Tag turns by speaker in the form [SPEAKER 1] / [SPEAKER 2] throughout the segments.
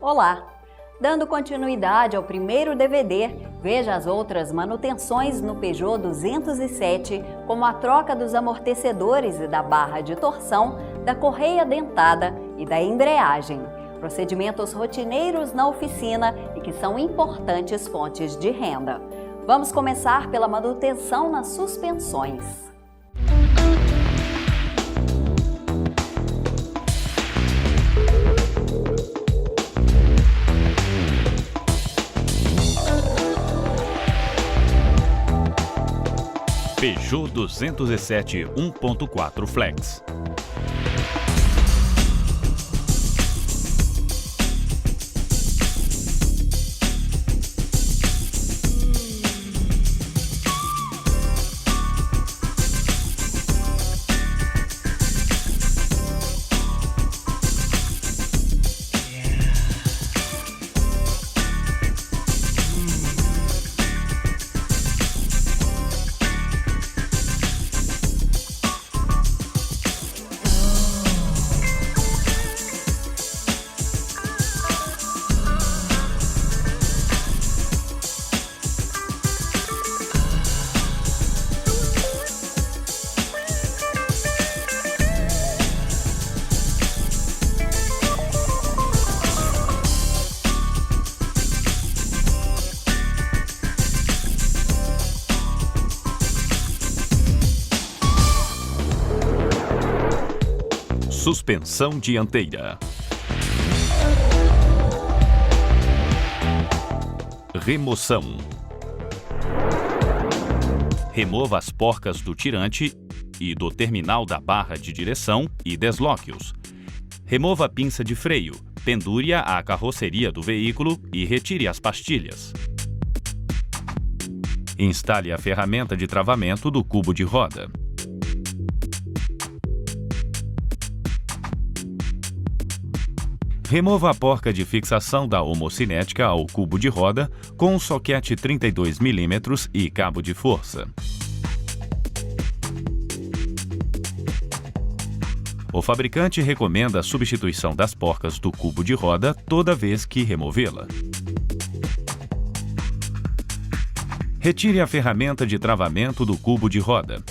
[SPEAKER 1] Olá! Dando continuidade ao primeiro DVD, veja as outras manutenções no Peugeot 207, como a troca dos amortecedores e da barra de torção, da correia dentada e da embreagem. Procedimentos rotineiros na oficina e que são importantes fontes de renda. Vamos começar pela manutenção nas suspensões.
[SPEAKER 2] Peugeot 207 1.4 Flex. Suspensão dianteira. Remoção. Remova as porcas do tirante e do terminal da barra de direção e desloque-os. Remova a pinça de freio, pendure-a à carroceria do veículo e retire as pastilhas. Instale a ferramenta de travamento do cubo de roda. Remova a porca de fixação da homocinética ao cubo de roda com um soquete 32 mm e cabo de força. O fabricante recomenda a substituição das porcas do cubo de roda toda vez que removê-la. Retire a ferramenta de travamento do cubo de roda.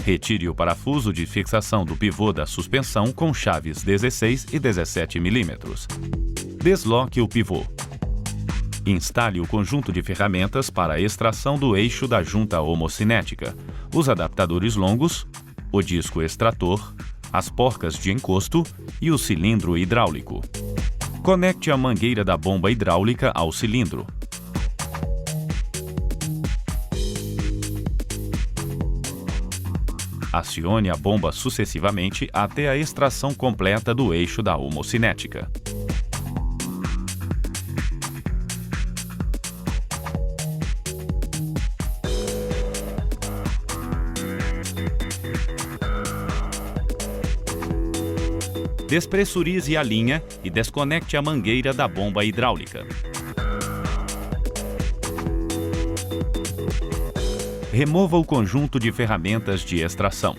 [SPEAKER 2] Retire o parafuso de fixação do pivô da suspensão com chaves 16 e 17 mm. Desloque o pivô. Instale o conjunto de ferramentas para a extração do eixo da junta homocinética, os adaptadores longos, o disco extrator, as porcas de encosto e o cilindro hidráulico. Conecte a mangueira da bomba hidráulica ao cilindro. Acione a bomba sucessivamente até a extração completa do eixo da homocinética. Despressurize a linha e desconecte a mangueira da bomba hidráulica. Remova o conjunto de ferramentas de extração.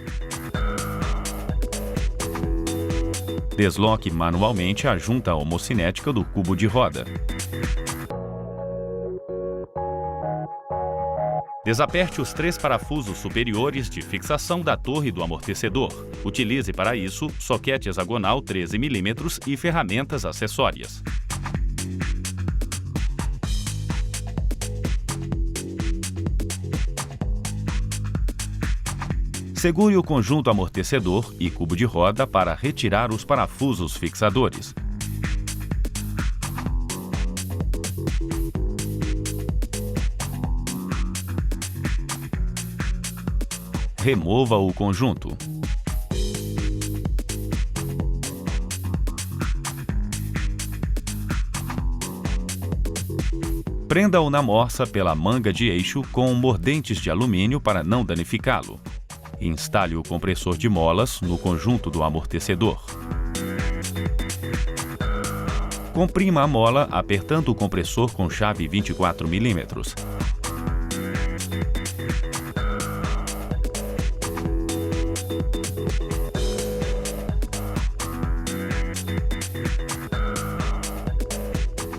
[SPEAKER 2] Desloque manualmente a junta homocinética do cubo de roda. Desaperte os 3 parafusos superiores de fixação da torre do amortecedor. Utilize para isso soquete hexagonal 13 mm e ferramentas acessórias. Segure o conjunto amortecedor e cubo de roda para retirar os parafusos fixadores. Remova o conjunto. Prenda-o na morsa pela manga de eixo com mordentes de alumínio para não danificá-lo. Instale o compressor de molas no conjunto do amortecedor. Comprima a mola apertando o compressor com chave 24 mm.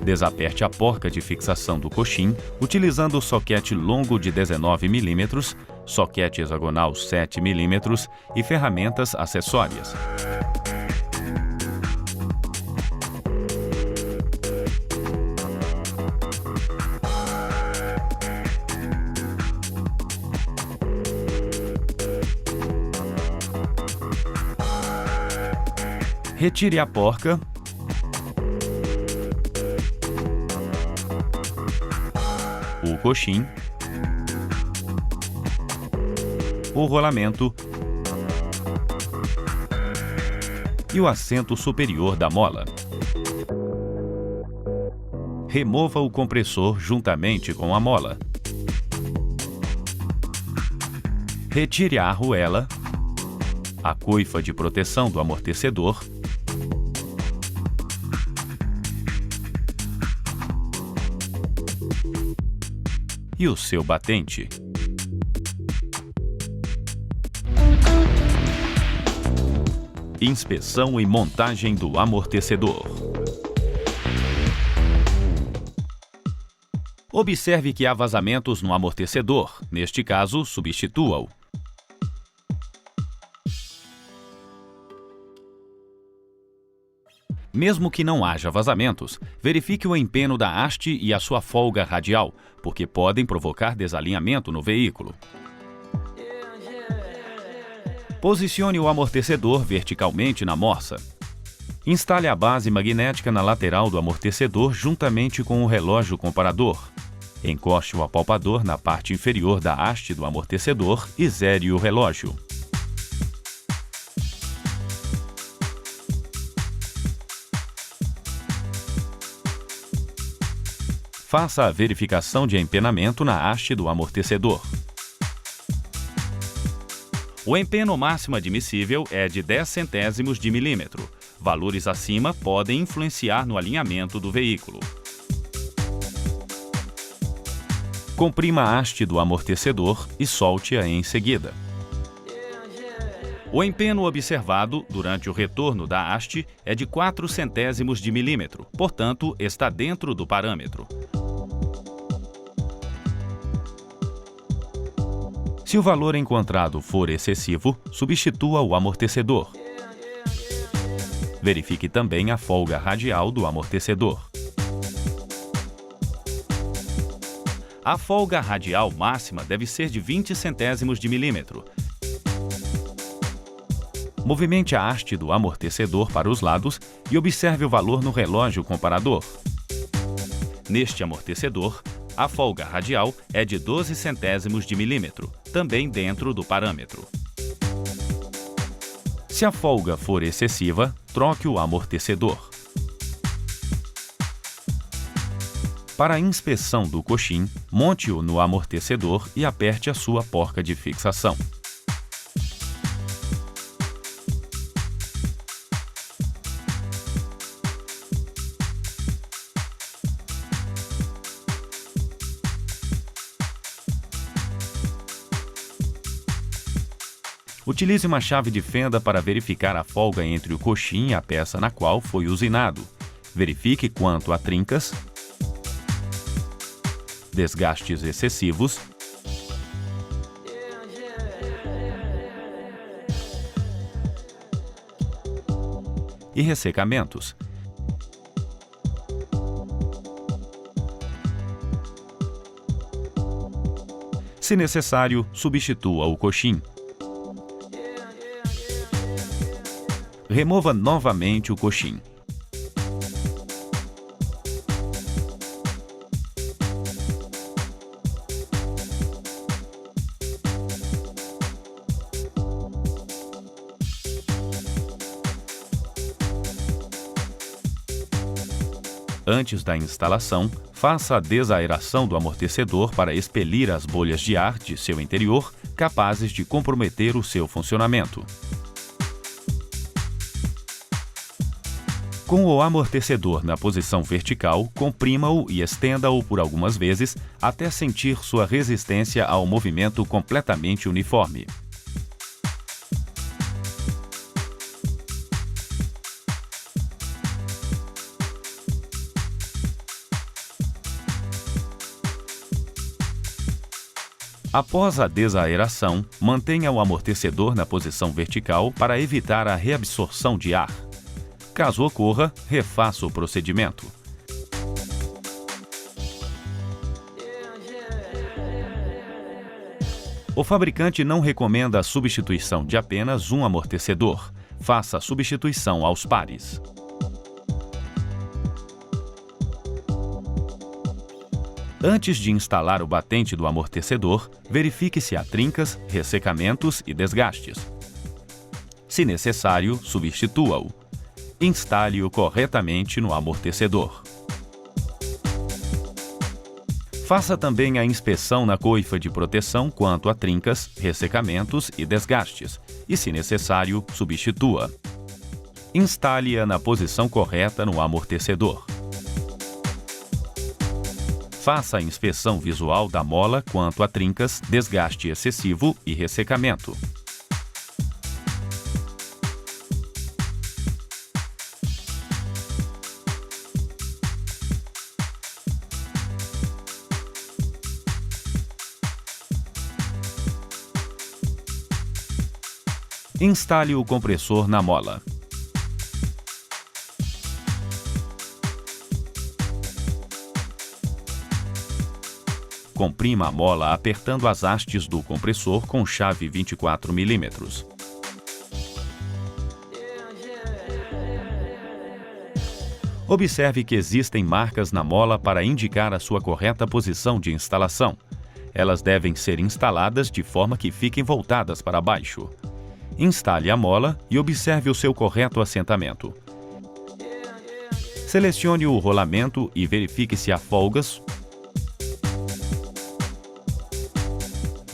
[SPEAKER 2] Desaperte a porca de fixação do coxim utilizando o soquete longo de 19 mm, soquete hexagonal 7 mm e ferramentas acessórias. Retire a porca, o coxim, o rolamento e o assento superior da mola. Remova o compressor juntamente com a mola. Retire a arruela, a coifa de proteção do amortecedor e o seu batente. Inspeção e montagem do amortecedor. Observe que há vazamentos no amortecedor. Neste caso, substitua-o. Mesmo que não haja vazamentos, verifique o empeno da haste e a sua folga radial, porque podem provocar desalinhamento no veículo. Posicione o amortecedor verticalmente na morsa. Instale a base magnética na lateral do amortecedor juntamente com o relógio comparador. Encoste o apalpador na parte inferior da haste do amortecedor e zere o relógio. Faça a verificação de empenamento na haste do amortecedor. O empeno máximo admissível é de 10 centésimos de milímetro. Valores acima podem influenciar no alinhamento do veículo. Comprima a haste do amortecedor e solte-a em seguida. O empeno observado durante o retorno da haste é de 4 centésimos de milímetro, portanto, está dentro do parâmetro. Se o valor encontrado for excessivo, substitua o amortecedor. Verifique também a folga radial do amortecedor. A folga radial máxima deve ser de 20 centésimos de milímetro. Movimente a haste do amortecedor para os lados e observe o valor no relógio comparador. Neste amortecedor, a folga radial é de 12 centésimos de milímetro, também dentro do parâmetro. Se a folga for excessiva, troque o amortecedor. Para a inspeção do coxim, monte-o no amortecedor e aperte a sua porca de fixação. Utilize uma chave de fenda para verificar a folga entre o coxim e a peça na qual foi usinado. Verifique quanto a trincas, desgastes excessivos e ressecamentos. Se necessário, substitua o coxim. Remova novamente o coxim. Antes da instalação, faça a desaeração do amortecedor para expelir as bolhas de ar de seu interior, capazes de comprometer o seu funcionamento. Com o amortecedor na posição vertical, comprima-o e estenda-o por algumas vezes até sentir sua resistência ao movimento completamente uniforme. Após a desaeração, mantenha o amortecedor na posição vertical para evitar a reabsorção de ar. Caso ocorra, refaça o procedimento. O fabricante não recomenda a substituição de apenas um amortecedor. Faça a substituição aos pares. Antes de instalar o batente do amortecedor, verifique se há trincas, ressecamentos e desgastes. Se necessário, substitua-o. Instale-o corretamente no amortecedor. Faça também a inspeção na coifa de proteção quanto a trincas, ressecamentos e desgastes, e, se necessário, substitua. Instale-a na posição correta no amortecedor. Faça a inspeção visual da mola quanto a trincas, desgaste excessivo e ressecamento. Instale o compressor na mola. Comprima a mola apertando as hastes do compressor com chave 24 mm. Observe que existem marcas na mola para indicar a sua correta posição de instalação. Elas devem ser instaladas de forma que fiquem voltadas para baixo. Instale a mola e observe o seu correto assentamento. Selecione o rolamento e verifique se há folgas,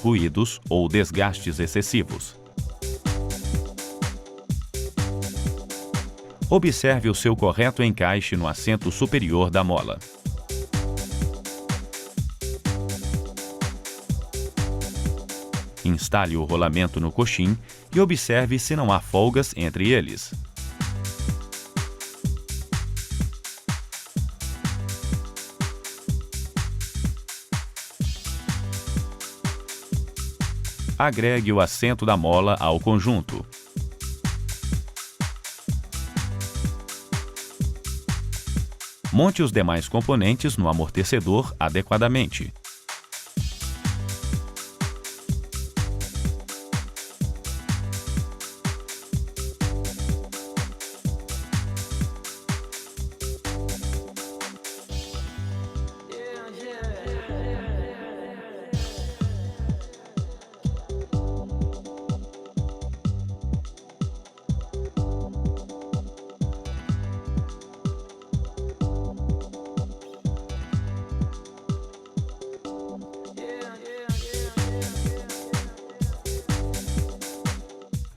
[SPEAKER 2] ruídos ou desgastes excessivos. Observe o seu correto encaixe no assento superior da mola. Instale o rolamento no coxim e observe se não há folgas entre eles. Agregue o assento da mola ao conjunto. Monte os demais componentes no amortecedor adequadamente.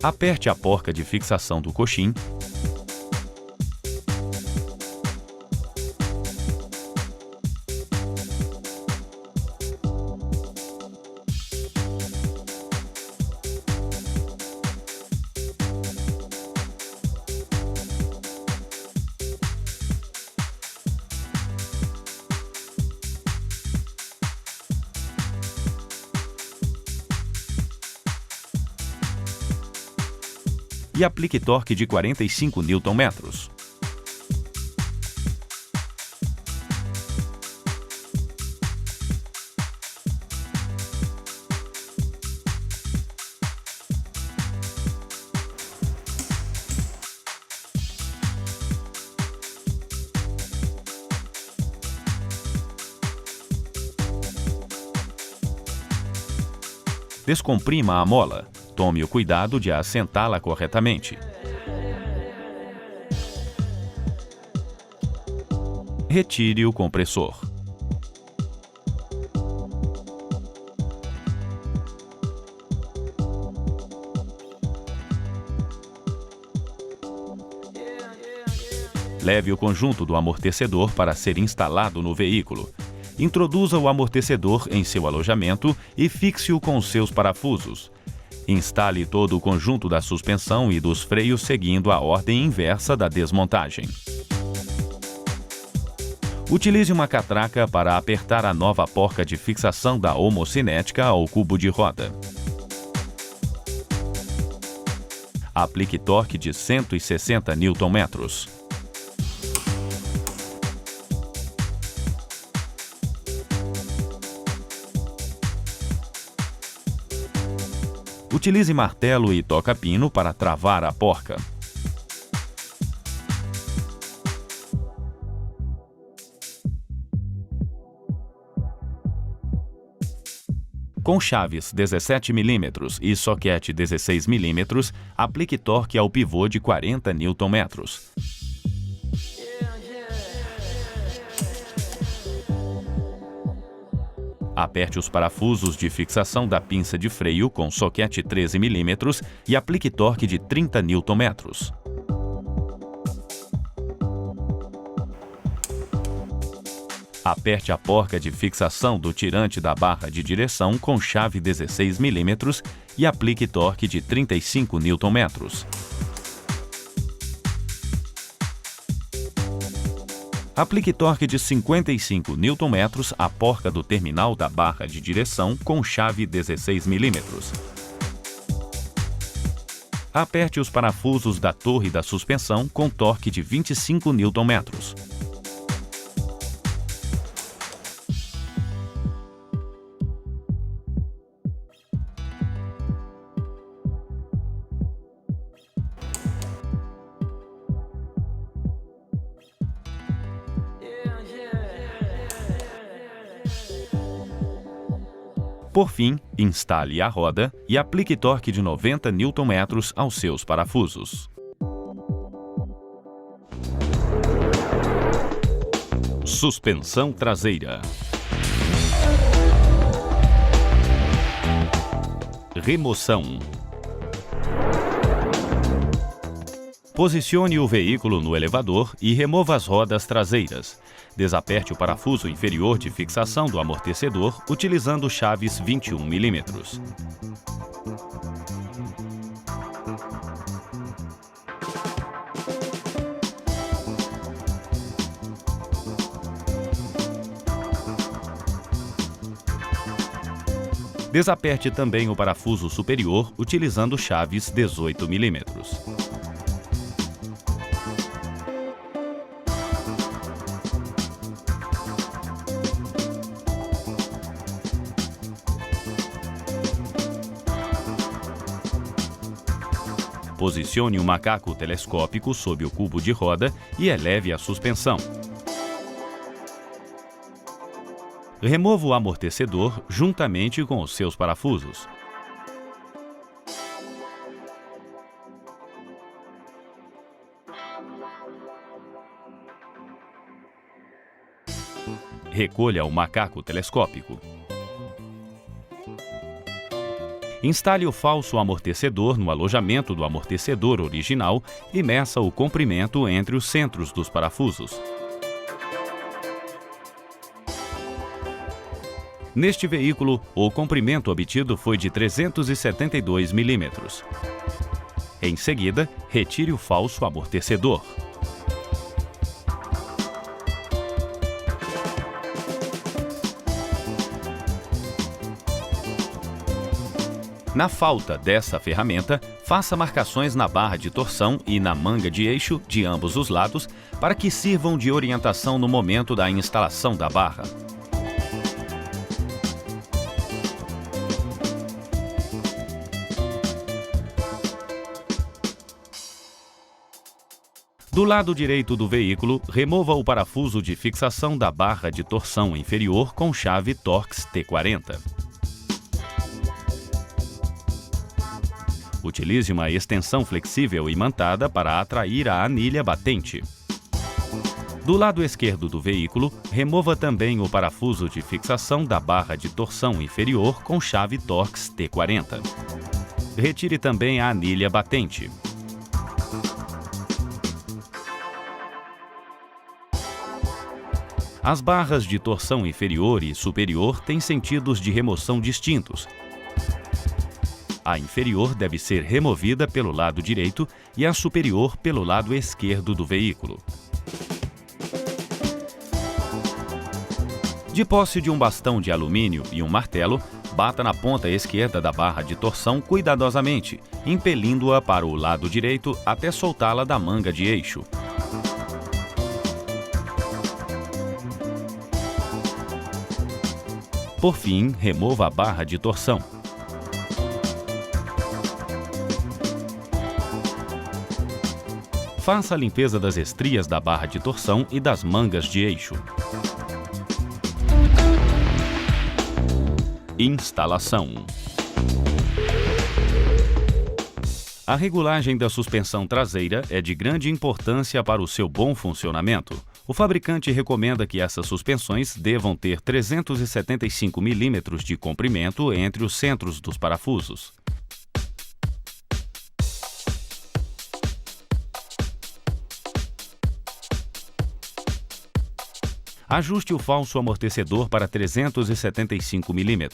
[SPEAKER 2] Aperte a porca de fixação do coxim . E aplique torque de 45 Nm. Descomprima a mola. Tome o cuidado de assentá-la corretamente. Retire o compressor. Leve o conjunto do amortecedor para ser instalado no veículo. Introduza o amortecedor em seu alojamento e fixe-o com os seus parafusos. Instale todo o conjunto da suspensão e dos freios seguindo a ordem inversa da desmontagem. Utilize uma catraca para apertar a nova porca de fixação da homocinética ao cubo de roda. Aplique torque de 160 Nm. Utilize martelo e toca-pino para travar a porca. Com chaves 17 mm e soquete 16 mm, aplique torque ao pivô de 40 Nm. Aperte os parafusos de fixação da pinça de freio com soquete 13 mm e aplique torque de 30 Nm. Aperte a porca de fixação do tirante da barra de direção com chave 16 mm e aplique torque de 35 Nm. Aplique torque de 55 Nm à porca do terminal da barra de direção com chave 16 mm. Aperte os parafusos da torre da suspensão com torque de 25 Nm. Por fim, instale a roda e aplique torque de 90 Nm aos seus parafusos. Suspensão traseira. Remoção. Posicione o veículo no elevador e remova as rodas traseiras. Desaperte o parafuso inferior de fixação do amortecedor utilizando chaves 21 mm. Desaperte também o parafuso superior utilizando chaves 18 mm. Posicione o macaco telescópico sob o cubo de roda e eleve a suspensão. Remova o amortecedor juntamente com os seus parafusos. Recolha o macaco telescópico. Instale o falso amortecedor no alojamento do amortecedor original e meça o comprimento entre os centros dos parafusos. Neste veículo, o comprimento obtido foi de 372 mm. Em seguida, retire o falso amortecedor. Na falta dessa ferramenta, faça marcações na barra de torção e na manga de eixo de ambos os lados para que sirvam de orientação no momento da instalação da barra. Do lado direito do veículo, remova o parafuso de fixação da barra de torção inferior com chave Torx T40. Utilize uma extensão flexível imantada para atrair a anilha batente. Do lado esquerdo do veículo, remova também o parafuso de fixação da barra de torção inferior com chave Torx T40. Retire também a anilha batente. As barras de torção inferior e superior têm sentidos de remoção distintos. A inferior deve ser removida pelo lado direito e a superior pelo lado esquerdo do veículo. De posse de um bastão de alumínio e um martelo, bata na ponta esquerda da barra de torção cuidadosamente, impelindo-a para o lado direito até soltá-la da manga de eixo. Por fim, remova a barra de torção. Faça a limpeza das estrias da barra de torção e das mangas de eixo. Instalação. A regulagem da suspensão traseira é de grande importância para o seu bom funcionamento. O fabricante recomenda que essas suspensões devam ter 375 mm de comprimento entre os centros dos parafusos. Ajuste o falso amortecedor para 375 mm.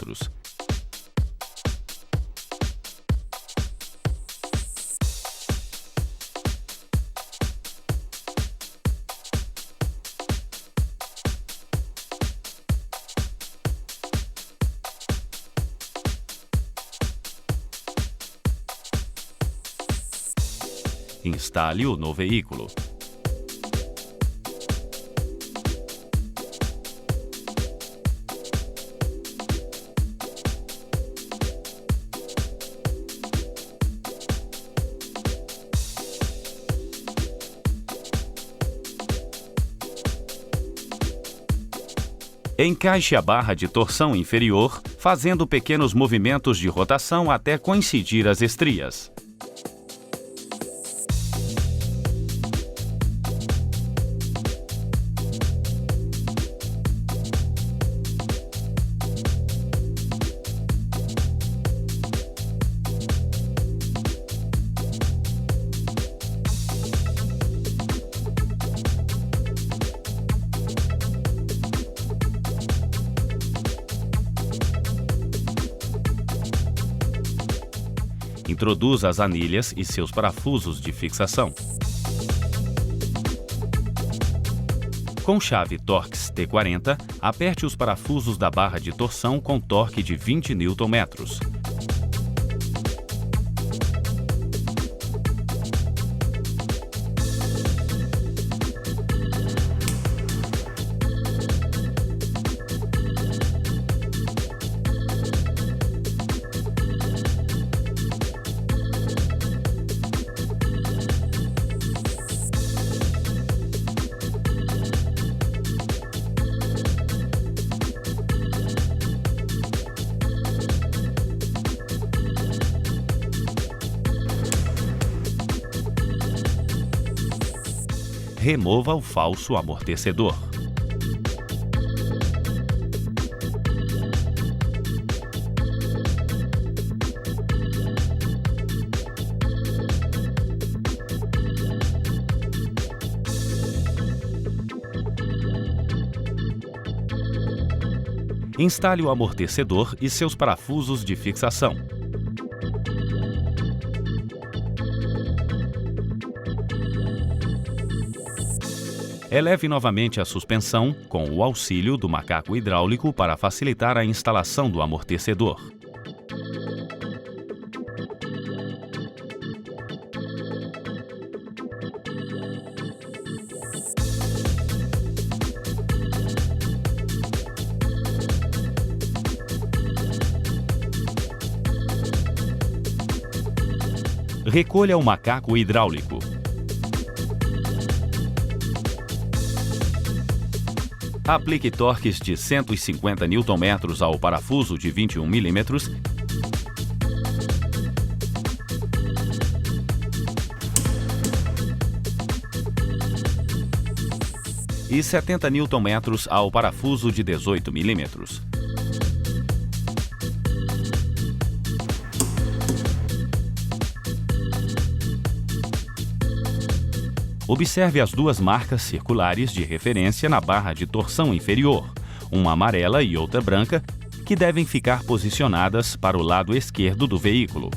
[SPEAKER 2] Instale-o no veículo. Encaixe a barra de torção inferior, fazendo pequenos movimentos de rotação até coincidir as estrias. Introduza as anilhas e seus parafusos de fixação. Com chave Torx T40, aperte os parafusos da barra de torção com torque de 20 Nm. Remova o falso amortecedor. Instale o amortecedor e seus parafusos de fixação. Eleve novamente a suspensão com o auxílio do macaco hidráulico para facilitar a instalação do amortecedor. Recolha o macaco hidráulico. Aplique torques de 150 Nm ao parafuso de 21 mm e 70 Nm ao parafuso de 18 mm. Observe as duas marcas circulares de referência na barra de torção inferior, uma amarela e outra branca, que devem ficar posicionadas para o lado esquerdo do veículo.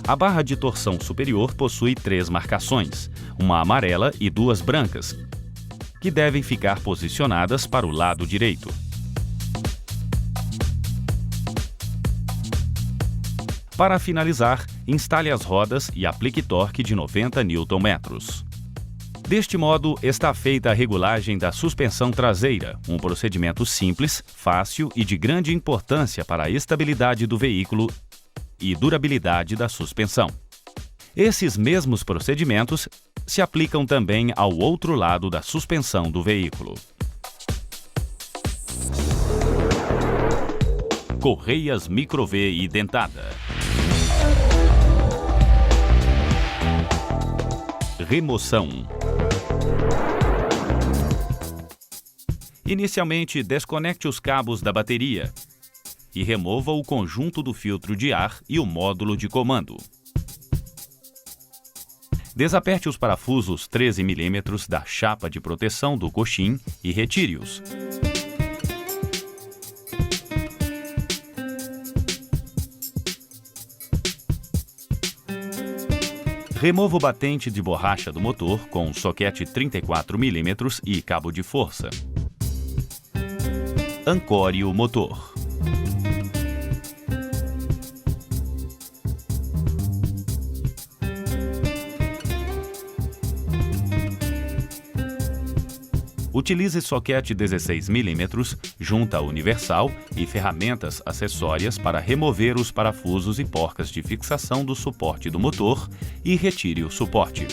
[SPEAKER 2] A barra de torção superior possui 3 marcações, uma amarela e 2 brancas, que devem ficar posicionadas para o lado direito. Para finalizar, instale as rodas e aplique torque de 90 Nm. Deste modo, está feita a regulagem da suspensão traseira, um procedimento simples, fácil e de grande importância para a estabilidade do veículo e durabilidade da suspensão. Esses mesmos procedimentos se aplicam também ao outro lado da suspensão do veículo. Correias Micro-V e dentada. Remoção. Inicialmente, desconecte os cabos da bateria e remova o conjunto do filtro de ar e o módulo de comando. Desaperte os parafusos 13 mm da chapa de proteção do coxim e retire-os. Remova o batente de borracha do motor com um soquete 34 mm e cabo de força. Ancore o motor. Utilize soquete 16 mm, junta universal e ferramentas acessórias para remover os parafusos e porcas de fixação do suporte do motor e retire o suporte.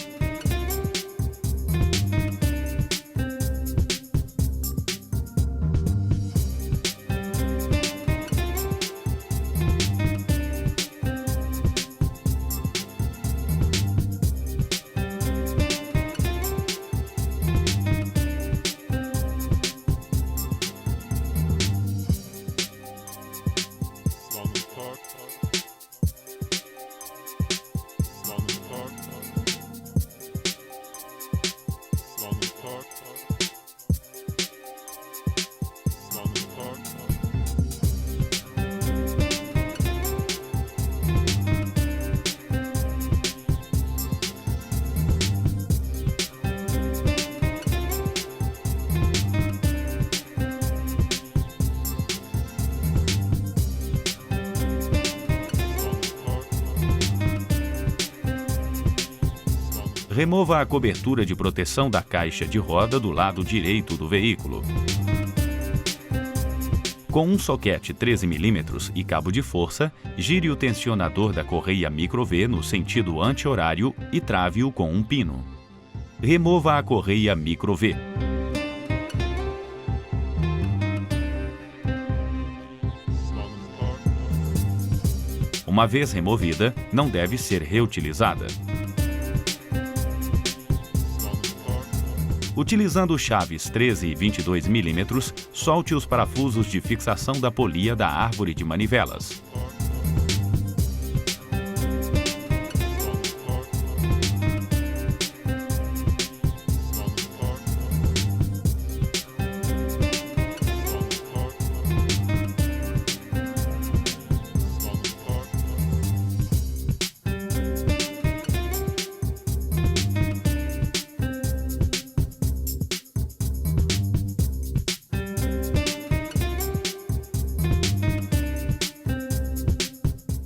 [SPEAKER 2] Remova a cobertura de proteção da caixa de roda do lado direito do veículo. Com um soquete 13 mm e cabo de força, gire o tensionador da correia Micro-V no sentido anti-horário e trave-o com um pino. Remova a correia Micro-V. Uma vez removida, não deve ser reutilizada. Utilizando chaves 13 e 22 mm, solte os parafusos de fixação da polia da árvore de manivelas.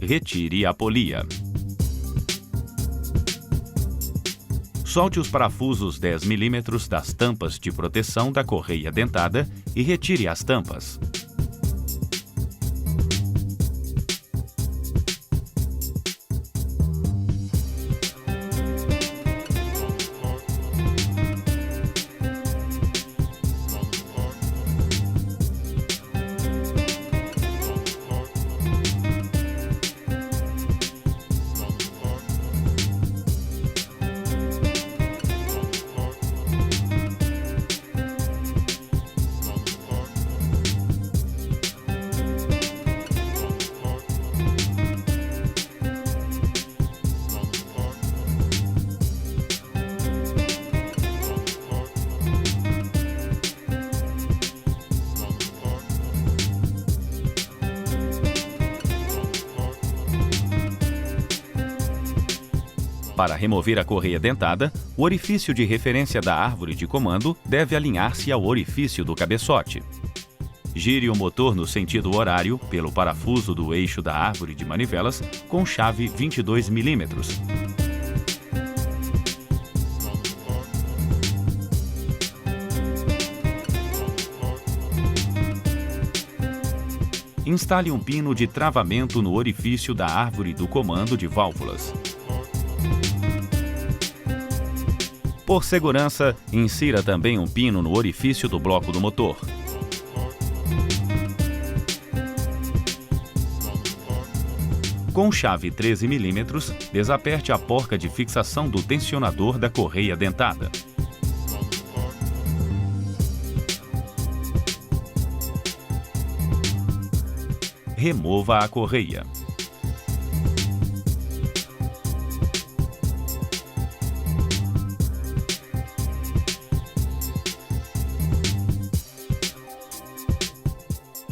[SPEAKER 2] Retire a polia. Solte os parafusos 10 mm das tampas de proteção da correia dentada e retire as tampas. Para remover a correia dentada, o orifício de referência da árvore de comando deve alinhar-se ao orifício do cabeçote. Gire o motor no sentido horário pelo parafuso do eixo da árvore de manivelas com chave 22 mm. Instale um pino de travamento no orifício da árvore do comando de válvulas. Por segurança, insira também um pino no orifício do bloco do motor. Com chave 13 mm, desaperte a porca de fixação do tensionador da correia dentada. Remova a correia.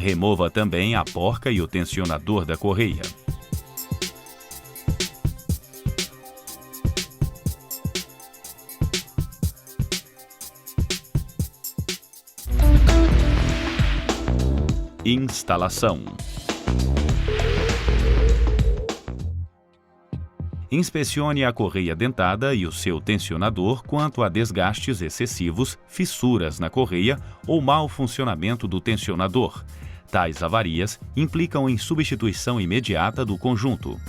[SPEAKER 2] Remova também a porca e o tensionador da correia. Instalação. Inspecione a correia dentada e o seu tensionador quanto a desgastes excessivos, fissuras na correia ou mau funcionamento do tensionador. Tais avarias implicam em substituição imediata do conjunto.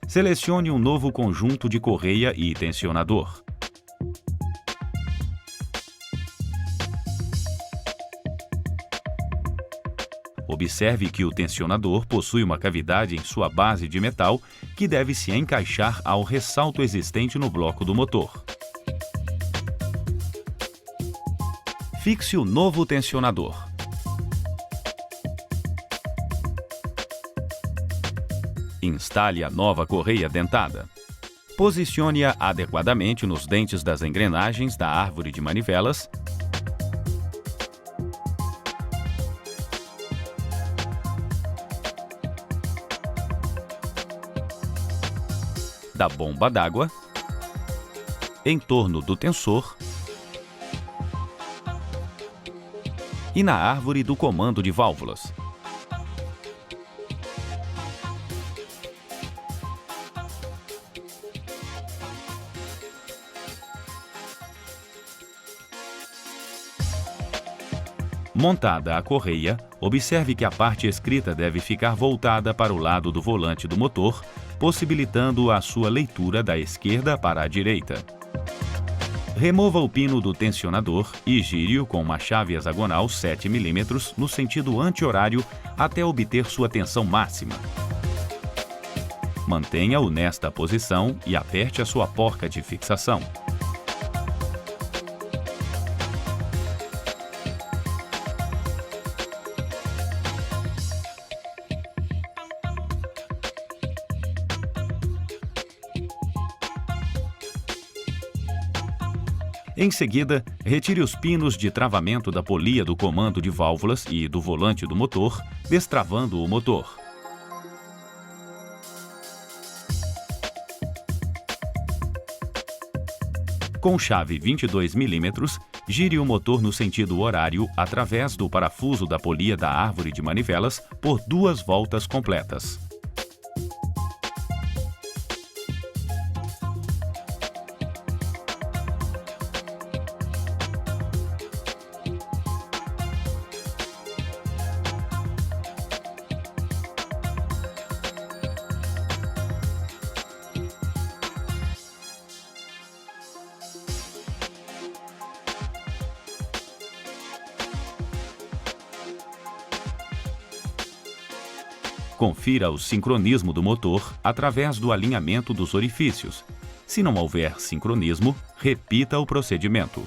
[SPEAKER 2] Selecione um novo conjunto de correia e tensionador. Observe que o tensionador possui uma cavidade em sua base de metal que deve se encaixar ao ressalto existente no bloco do motor. Fixe o novo tensionador. Instale a nova correia dentada. Posicione-a adequadamente nos dentes das engrenagens da árvore de manivelas da bomba d'água, em torno do tensor e na árvore do comando de válvulas. Montada a correia, observe que a parte escrita deve ficar voltada para o lado do volante do motor, possibilitando a sua leitura da esquerda para a direita. Remova o pino do tensionador e gire-o com uma chave hexagonal 7 mm no sentido anti-horário até obter sua tensão máxima. Mantenha-o nesta posição e aperte a sua porca de fixação. Em seguida, retire os pinos de travamento da polia do comando de válvulas e do volante do motor, destravando o motor. Com chave 22 mm, gire o motor no sentido horário através do parafuso da polia da árvore de manivelas por 2 voltas completas. Confira o sincronismo do motor através do alinhamento dos orifícios. Se não houver sincronismo, repita o procedimento.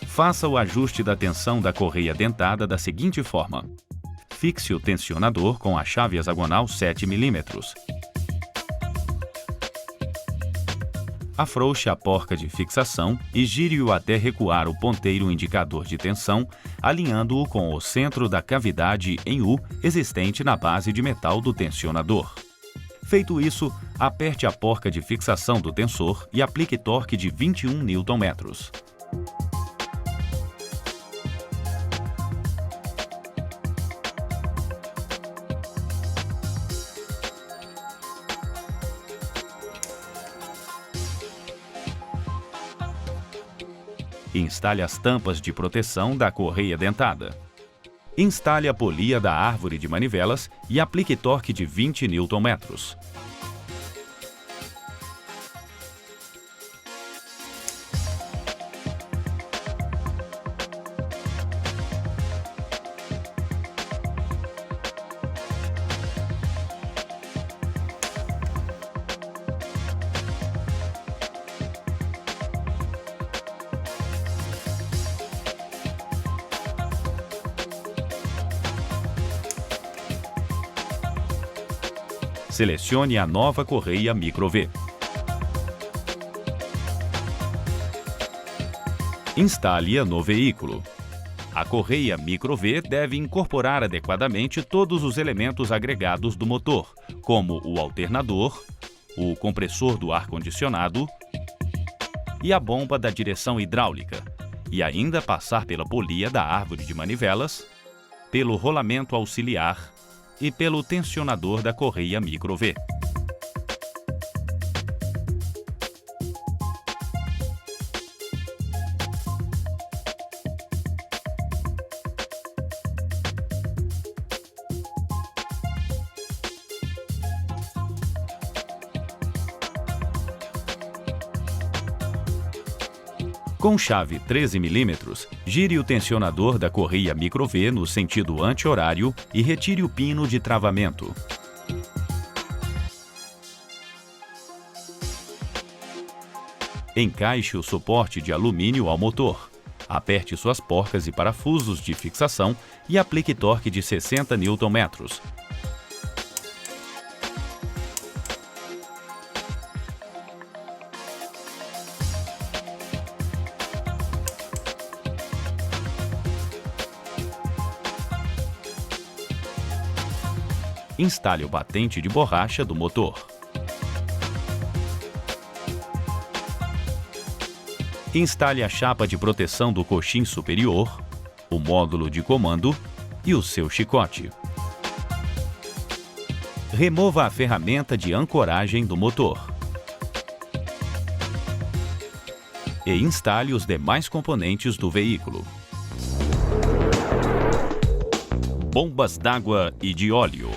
[SPEAKER 2] Faça o ajuste da tensão da correia dentada da seguinte forma. fixe o tensionador com a chave hexagonal 7 mm. Afrouxe a porca de fixação e gire-o até recuar o ponteiro indicador de tensão, alinhando-o com o centro da cavidade em U existente na base de metal do tensionador. Feito isso, aperte a porca de fixação do tensor e aplique torque de 21 Nm. Instale as tampas de proteção da correia dentada. Instale a polia da árvore de manivelas e aplique torque de 20 Nm. Selecione a nova correia Micro-V. Instale-a no veículo. A correia Micro-V deve incorporar adequadamente todos os elementos agregados do motor, como o alternador, o compressor do ar-condicionado e a bomba da direção hidráulica, e ainda passar pela polia da árvore de manivelas, pelo rolamento auxiliar e pelo tensionador da correia Micro-V. Com chave 13 mm, gire o tensionador da correia Micro-V no sentido anti-horário e retire o pino de travamento. Encaixe o suporte de alumínio ao motor. Aperte suas porcas e parafusos de fixação e aplique torque de 60 Nm. Instale o batente de borracha do motor. Instale a chapa de proteção do coxim superior, o módulo de comando e o seu chicote. Remova a ferramenta de ancoragem do motor. E instale os demais componentes do veículo. Bombas d'água e de óleo.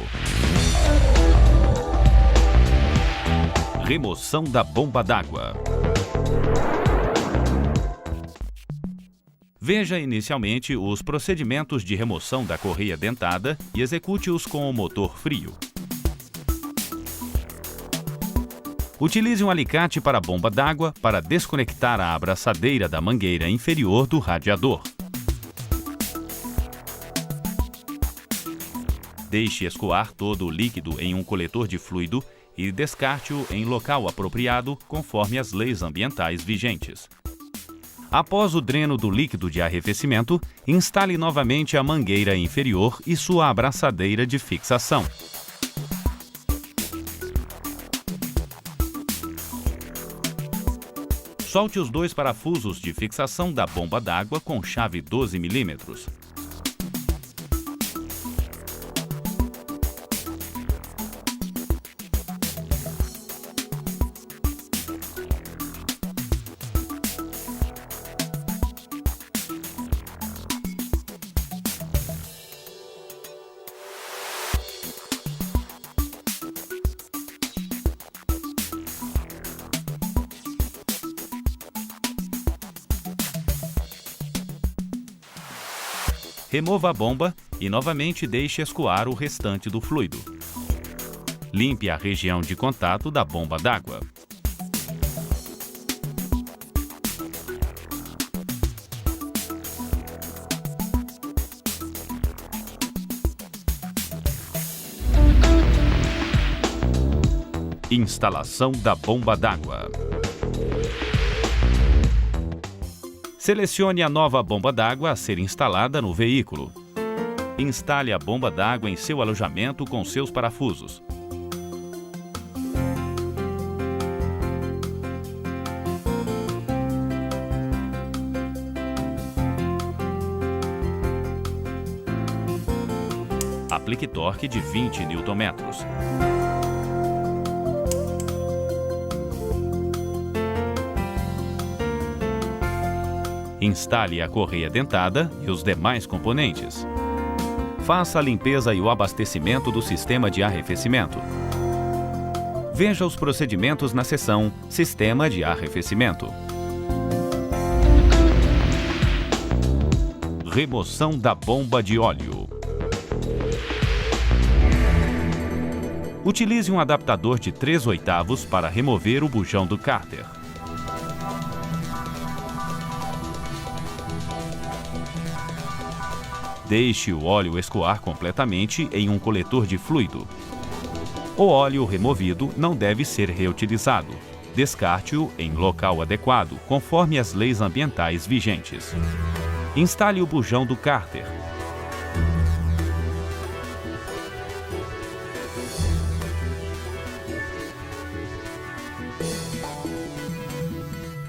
[SPEAKER 2] Remoção da bomba d'água. Veja inicialmente os procedimentos de remoção da correia dentada e execute-os com o motor frio. Utilize um alicate para a bomba d'água para desconectar a abraçadeira da mangueira inferior do radiador. Deixe escoar todo o líquido em um coletor de fluido e descarte-o em local apropriado conforme as leis ambientais vigentes. Após o dreno do líquido de arrefecimento, instale novamente a mangueira inferior e sua abraçadeira de fixação. Solte os dois parafusos de fixação da bomba d'água com chave 12 mm. Remova a bomba e novamente deixe escoar o restante do fluido. Limpe a região de contato da bomba d'água. Instalação da bomba d'água. Selecione a nova bomba d'água a ser instalada no veículo. Instale a bomba d'água em seu alojamento com seus parafusos. Aplique torque de 20 Nm. Instale a correia dentada e os demais componentes. Faça a limpeza e o abastecimento do sistema de arrefecimento. Veja os procedimentos na seção Sistema de Arrefecimento. Remoção da bomba de óleo. Utilize um adaptador de 3/8 para remover o bujão do cárter. Deixe o óleo escoar completamente em um coletor de fluido. O óleo removido não deve ser reutilizado. Descarte-o em local adequado, conforme as leis ambientais vigentes. Instale o bujão do cárter.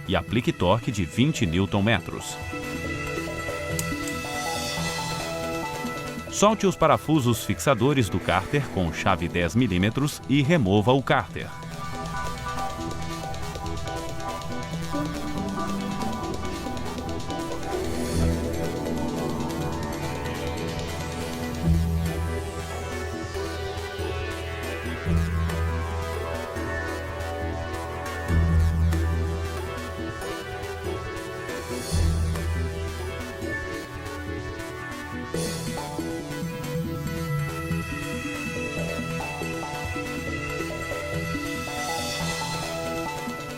[SPEAKER 2] E aplique torque de 20 Nm. Solte os parafusos fixadores do cárter com chave 10 mm e remova o cárter.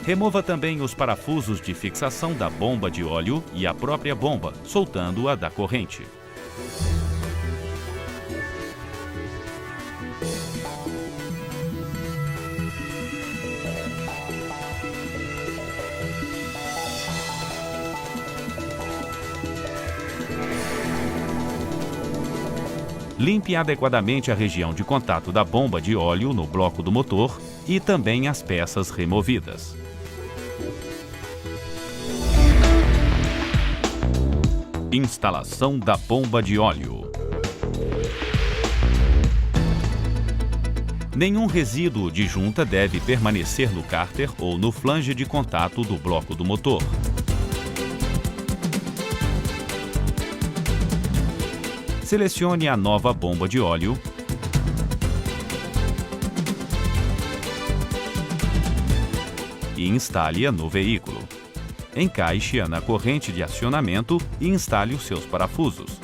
[SPEAKER 2] Remova também os parafusos de fixação da bomba de óleo e a própria bomba, soltando-a da corrente. Limpe adequadamente a região de contato da bomba de óleo no bloco do motor e também as peças removidas. Instalação da bomba de óleo. Nenhum resíduo de junta deve permanecer no cárter ou no flange de contato do bloco do motor. Selecione a nova bomba de óleo e instale-a no veículo. Encaixe-a na corrente de acionamento e instale os seus parafusos.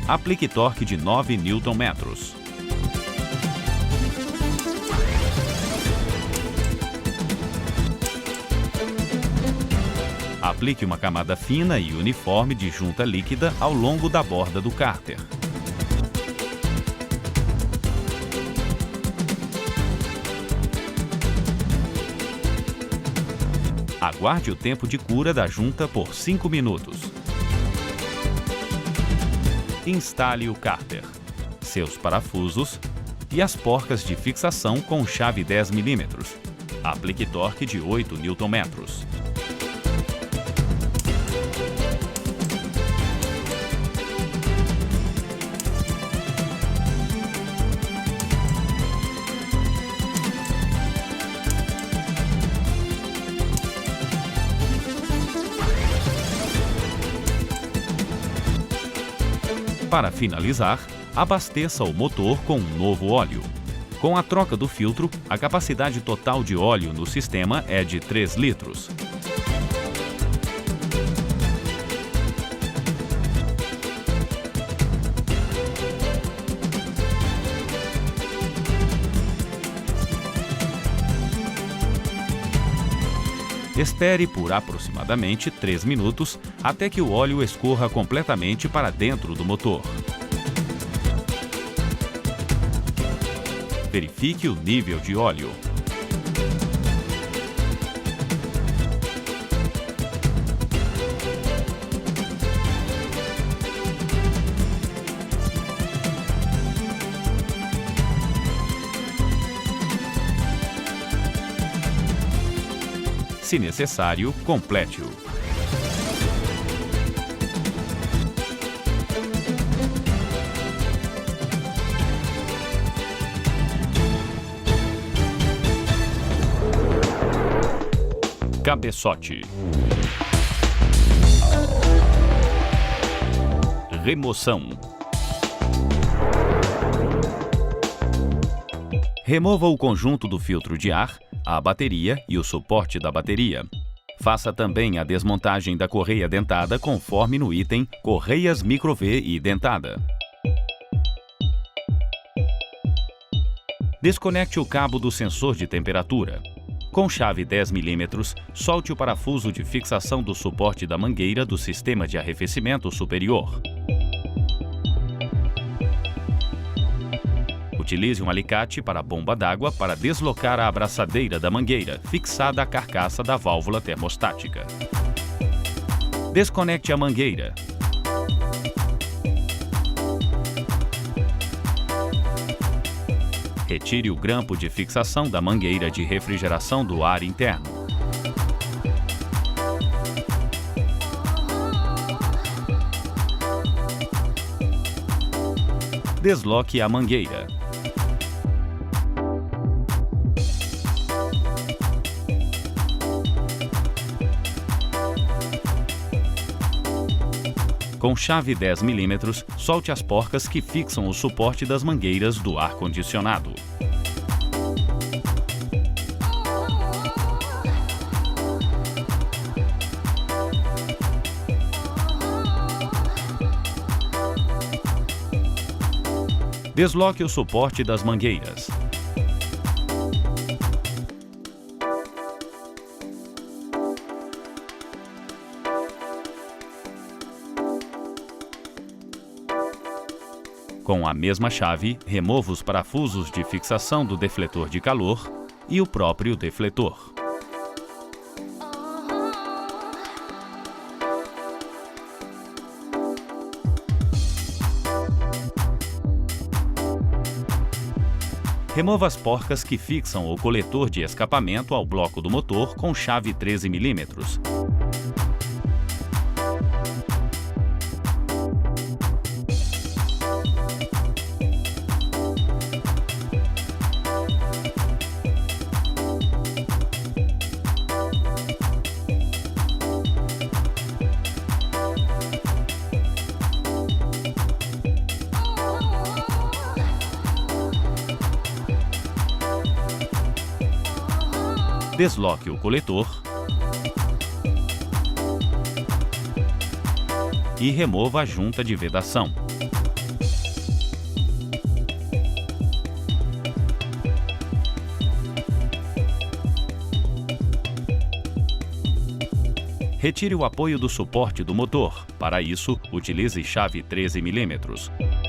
[SPEAKER 2] Aplique torque de 9 Nm. Aplique uma camada fina e uniforme de junta líquida ao longo da borda do cárter. Aguarde o tempo de cura da junta por 5 minutos. Instale o cárter, seus parafusos e as porcas de fixação com chave 10 mm. Aplique torque de 8 Nm. Para finalizar, abasteça o motor com um novo óleo. Com a troca do filtro, a capacidade total de óleo no sistema é de 3 litros. Espere por aproximadamente 3 minutos até que o óleo escorra completamente para dentro do motor. Verifique o nível de óleo. Se necessário, complete-o. Cabeçote. Remoção. Remova o conjunto do filtro de ar, a bateria e o suporte da bateria. Faça também a desmontagem da correia dentada conforme no item Correias Micro-V e dentada. Desconecte o cabo do sensor de temperatura. Com chave 10 mm, solte o parafuso de fixação do suporte da mangueira do sistema de arrefecimento superior. Utilize um alicate para a bomba d'água para deslocar a abraçadeira da mangueira, fixada à carcaça da válvula termostática. Desconecte a mangueira. Retire o grampo de fixação da mangueira de refrigeração do ar interno. Desloque a mangueira. Com chave 10 mm, solte as porcas que fixam o suporte das mangueiras do ar-condicionado. Desloque o suporte das mangueiras. Com a mesma chave, remova os parafusos de fixação do defletor de calor e o próprio defletor. Remova as porcas que fixam o coletor de escapamento ao bloco do motor com chave 13 mm. Desloque o coletor e remova a junta de vedação. Retire o apoio do suporte do motor. Para isso, utilize chave 13 mm.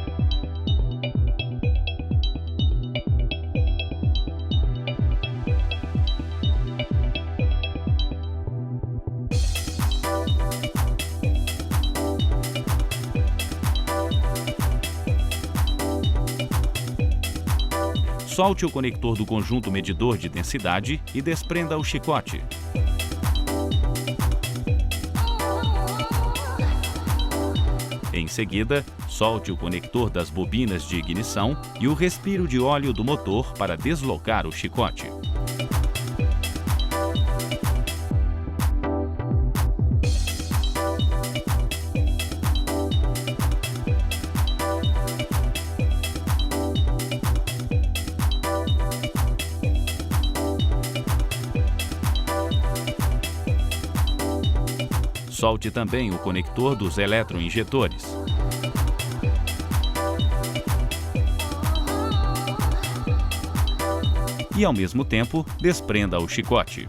[SPEAKER 2] Solte o conector do conjunto medidor de densidade e desprenda o chicote. Em seguida, solte o conector das bobinas de ignição e o respiro de óleo do motor para deslocar o chicote. Solte também o conector dos eletroinjetores. E, ao mesmo tempo, desprenda o chicote.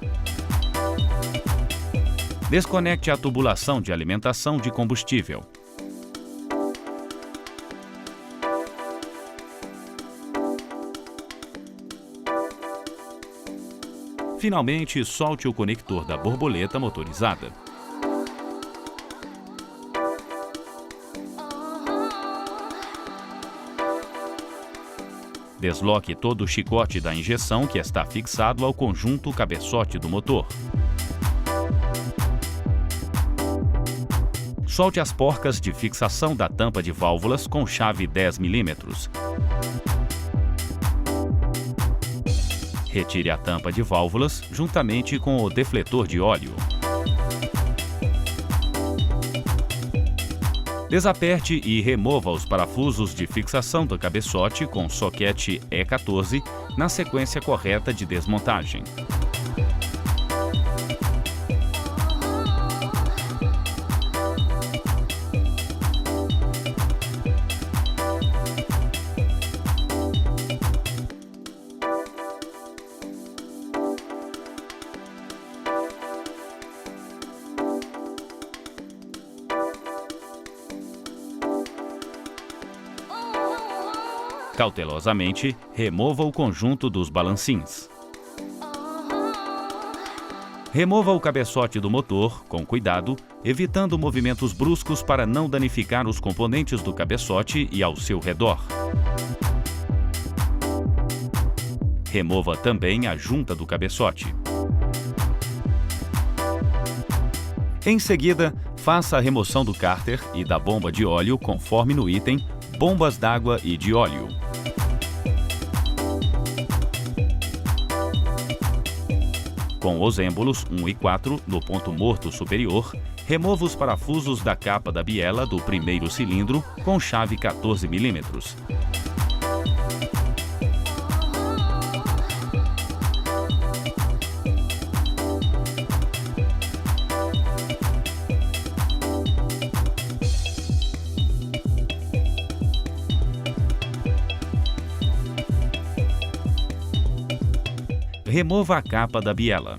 [SPEAKER 2] Desconecte a tubulação de alimentação de combustível. Finalmente, solte o conector da borboleta motorizada. Desloque todo o chicote da injeção que está fixado ao conjunto cabeçote do motor. Solte as porcas de fixação da tampa de válvulas com chave 10 mm. Retire a tampa de válvulas juntamente com o defletor de óleo. Desaperte e remova os parafusos de fixação do cabeçote com soquete E14 na sequência correta de desmontagem. Cautelosamente, remova o conjunto dos balancins. Remova o cabeçote do motor, com cuidado, evitando movimentos bruscos para não danificar os componentes do cabeçote e ao seu redor. Remova também a junta do cabeçote. Em seguida, faça a remoção do cárter e da bomba de óleo conforme no item bombas d'água e de óleo. Com os êmbolos 1 e 4 no ponto morto superior, remova os parafusos da capa da biela do primeiro cilindro com chave 14 mm. Remova a capa da biela.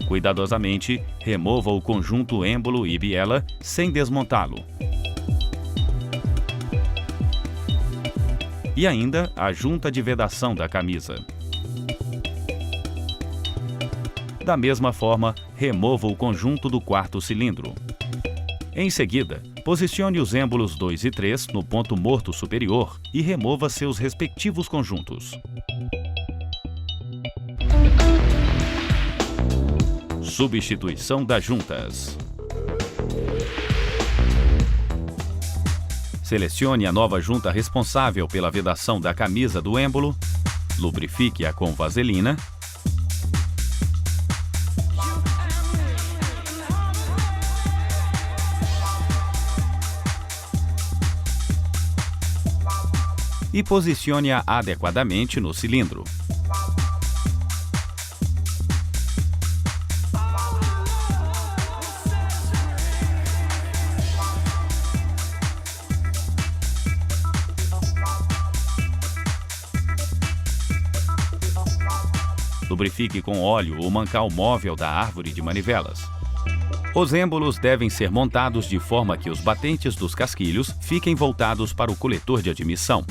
[SPEAKER 2] Cuidadosamente, remova o conjunto êmbolo e biela sem desmontá-lo. E ainda a junta de vedação da camisa. Da mesma forma, remova o conjunto do quarto cilindro. Em seguida, posicione os êmbolos 2 e 3 no ponto morto superior e remova seus respectivos conjuntos. Substituição das juntas. Selecione a nova junta responsável pela vedação da camisa do êmbolo, lubrifique-a com vaselina e posicione-a adequadamente no cilindro. Lubrifique com óleo o mancal móvel da árvore de manivelas. Os êmbolos devem ser montados de forma que os batentes dos casquilhos fiquem voltados para o coletor de admissão.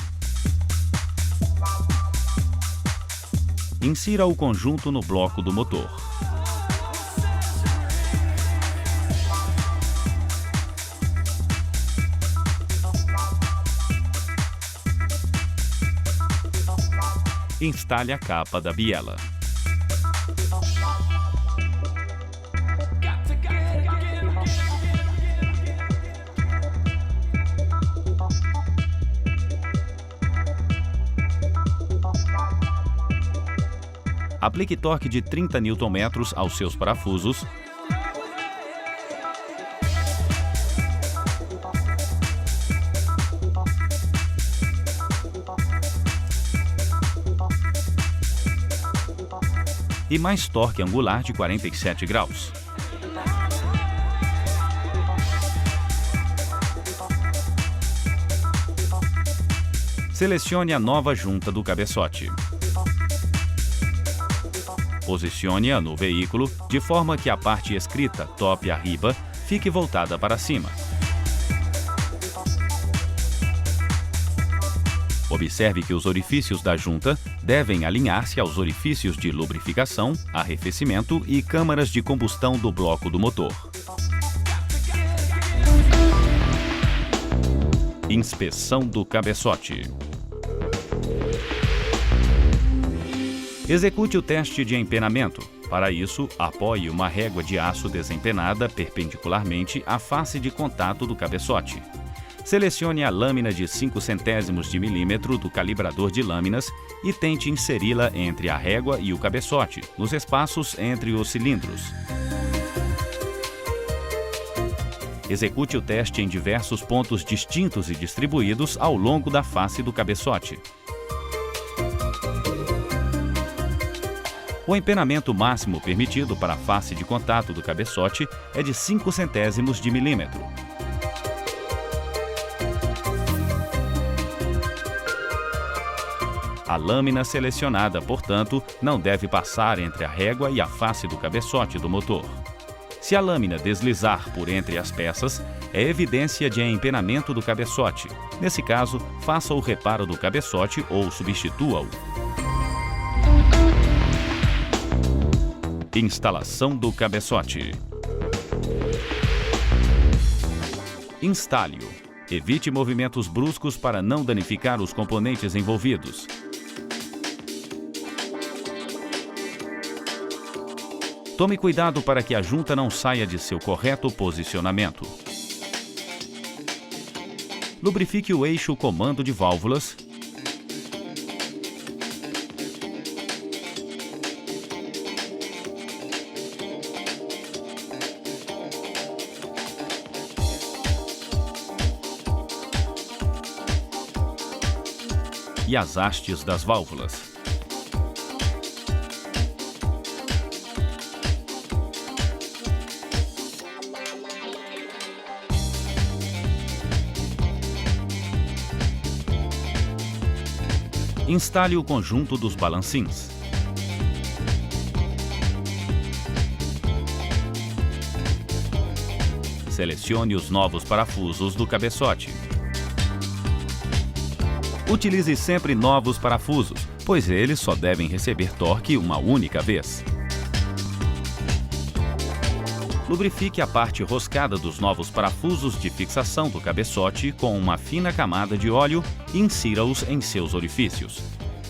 [SPEAKER 2] Insira o conjunto no bloco do motor. Instale a capa da biela. Aplique torque de 30 Nm aos seus parafusos e mais torque angular de 47 graus. Selecione a nova junta do cabeçote. Posicione-a no veículo de forma que a parte escrita "Top Arriba" fique voltada para cima. Observe que os orifícios da junta devem alinhar-se aos orifícios de lubrificação, arrefecimento e câmaras de combustão do bloco do motor. Inspeção do cabeçote. Execute o teste de empenamento. Para isso, apoie uma régua de aço desempenada perpendicularmente à face de contato do cabeçote. Selecione a lâmina de 0,05 de milímetro do calibrador de lâminas e tente inseri-la entre a régua e o cabeçote, nos espaços entre os cilindros. Execute o teste em diversos pontos distintos e distribuídos ao longo da face do cabeçote. O empenamento máximo permitido para a face de contato do cabeçote é de 0,05 de milímetro. A lâmina selecionada, portanto, não deve passar entre a régua e a face do cabeçote do motor. Se a lâmina deslizar por entre as peças, é evidência de empenamento do cabeçote. Nesse caso, faça o reparo do cabeçote ou substitua-o. Instalação do cabeçote. Instale-o. Evite movimentos bruscos para não danificar os componentes envolvidos. Tome cuidado para que a junta não saia de seu correto posicionamento. Lubrifique o eixo comando de válvulas. E as hastes das válvulas. Instale o conjunto dos balancins. Selecione os novos parafusos do cabeçote. Utilize sempre novos parafusos, pois eles só devem receber torque uma única vez. Lubrifique a parte roscada dos novos parafusos de fixação do cabeçote com uma fina camada de óleo e insira-os em seus orifícios.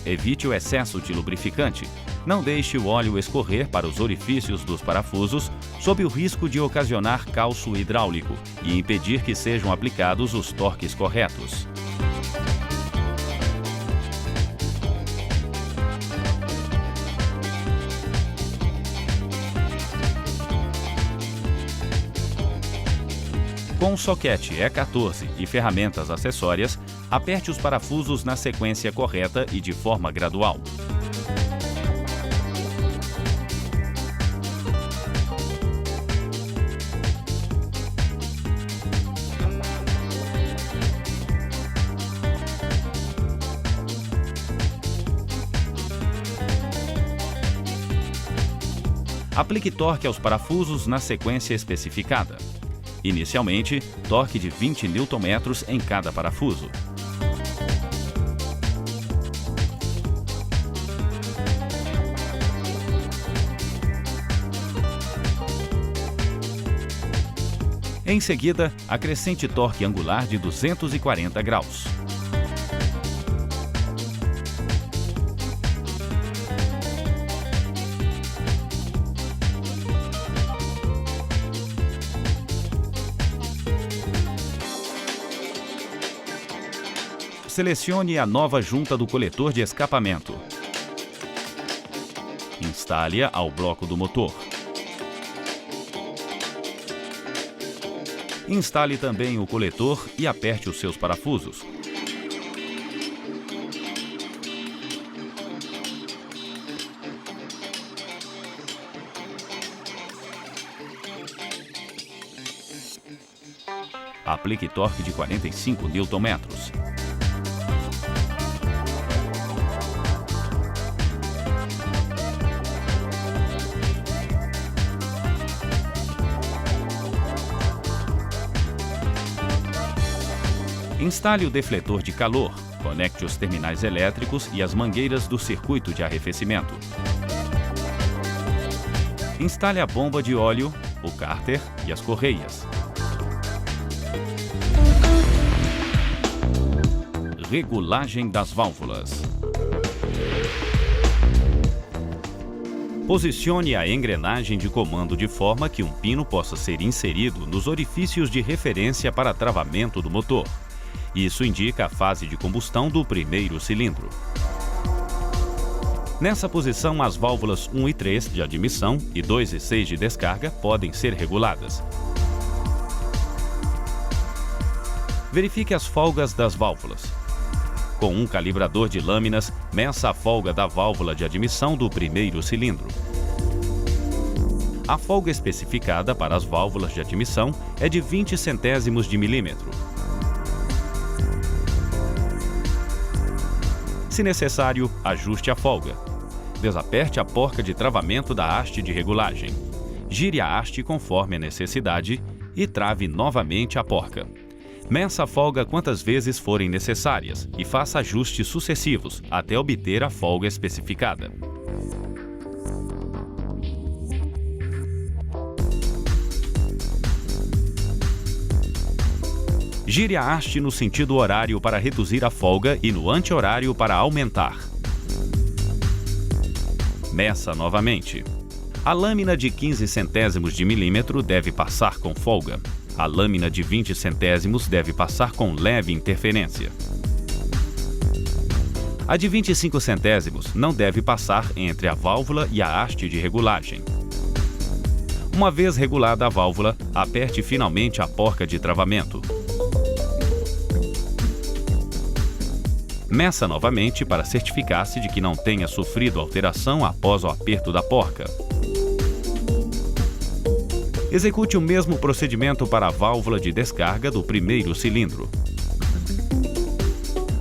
[SPEAKER 2] Evite o excesso de lubrificante. Não deixe o óleo escorrer para os orifícios dos parafusos, sob o risco de ocasionar calço hidráulico e impedir que sejam aplicados os torques corretos. Com um soquete E14 e ferramentas acessórias, aperte os parafusos na sequência correta e de forma gradual. Aplique torque aos parafusos na sequência especificada. Inicialmente, torque de 20 Nm em cada parafuso. Em seguida, acrescente torque angular de 240 graus. Selecione a nova junta do coletor de escapamento. Instale-a ao bloco do motor. Instale também o coletor e aperte os seus parafusos. Aplique torque de 45 Nm. Instale o defletor de calor, conecte os terminais elétricos e as mangueiras do circuito de arrefecimento. Instale a bomba de óleo, o cárter e as correias. Regulagem das válvulas. Posicione a engrenagem de comando de forma que um pino possa ser inserido nos orifícios de referência para travamento do motor. Isso indica a fase de combustão do primeiro cilindro. Nessa posição, as válvulas 1 e 3 de admissão e 2 e 6 de descarga podem ser reguladas. Verifique as folgas das válvulas. Com um calibrador de lâminas, meça a folga da válvula de admissão do primeiro cilindro. A folga especificada para as válvulas de admissão é de 20 centésimos de milímetro. Se necessário, ajuste a folga. Desaperte a porca de travamento da haste de regulagem. Gire a haste conforme a necessidade e trave novamente a porca. Meça a folga quantas vezes forem necessárias e faça ajustes sucessivos até obter a folga especificada. Gire a haste no sentido horário para reduzir a folga e no anti-horário para aumentar. Meça novamente. A lâmina de 15 centésimos de milímetro deve passar com folga. A lâmina de 20 centésimos deve passar com leve interferência. A de 25 centésimos não deve passar entre a válvula e a haste de regulagem. Uma vez regulada a válvula, aperte finalmente a porca de travamento. Meça novamente para certificar-se de que não tenha sofrido alteração após o aperto da porca. Execute o mesmo procedimento para a válvula de descarga do primeiro cilindro.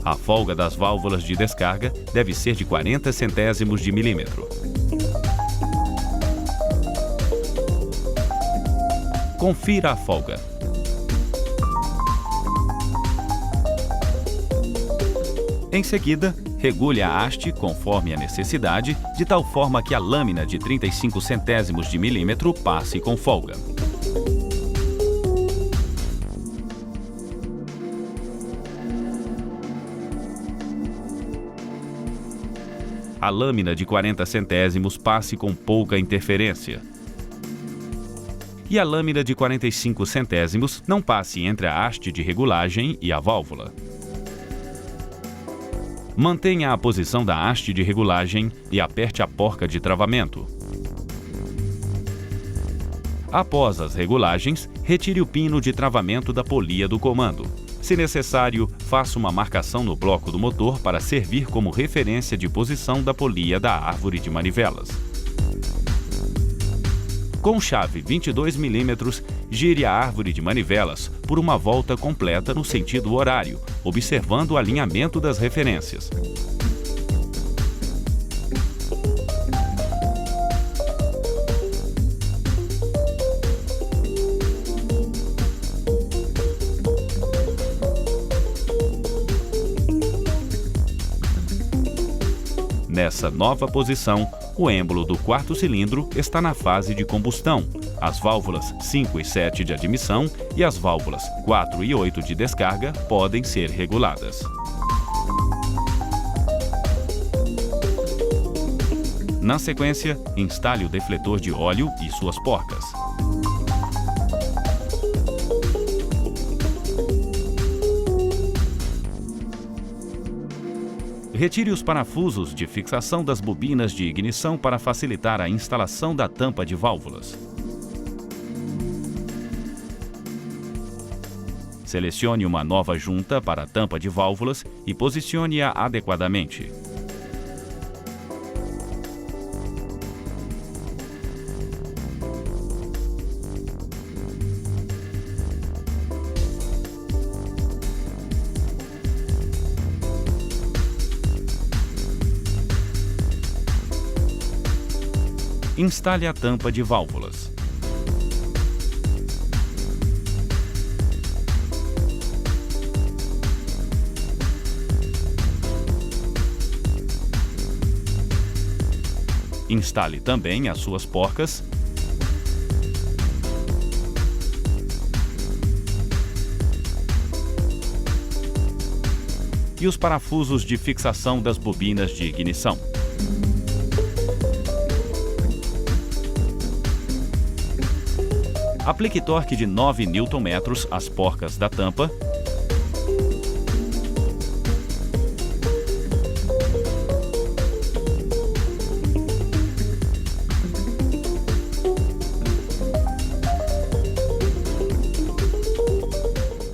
[SPEAKER 2] A folga das válvulas de descarga deve ser de 40 centésimos de milímetro. Confira a folga. Em seguida, regule a haste conforme a necessidade, de tal forma que a lâmina de 35 centésimos de milímetro passe com folga. A lâmina de 40 centésimos passe com pouca interferência. E a lâmina de 45 centésimos não passe entre a haste de regulagem e a válvula. Mantenha a posição da haste de regulagem e aperte a porca de travamento. Após as regulagens, retire o pino de travamento da polia do comando. Se necessário, faça uma marcação no bloco do motor para servir como referência de posição da polia da árvore de manivelas. Com chave 22 mm, gire a árvore de manivelas por uma volta completa no sentido horário, observando o alinhamento das referências. Nessa nova posição, o êmbolo do quarto cilindro está na fase de combustão, as válvulas 5 e 7 de admissão e as válvulas 4 e 8 de descarga podem ser reguladas. Na sequência, instale o defletor de óleo e suas porcas. Retire os parafusos de fixação das bobinas de ignição para facilitar a instalação da tampa de válvulas. Selecione uma nova junta para a tampa de válvulas e posicione-a adequadamente. Instale a tampa de válvulas. Instale também as suas porcas e os parafusos de fixação das bobinas de ignição. Aplique torque de 9 Nm às porcas da tampa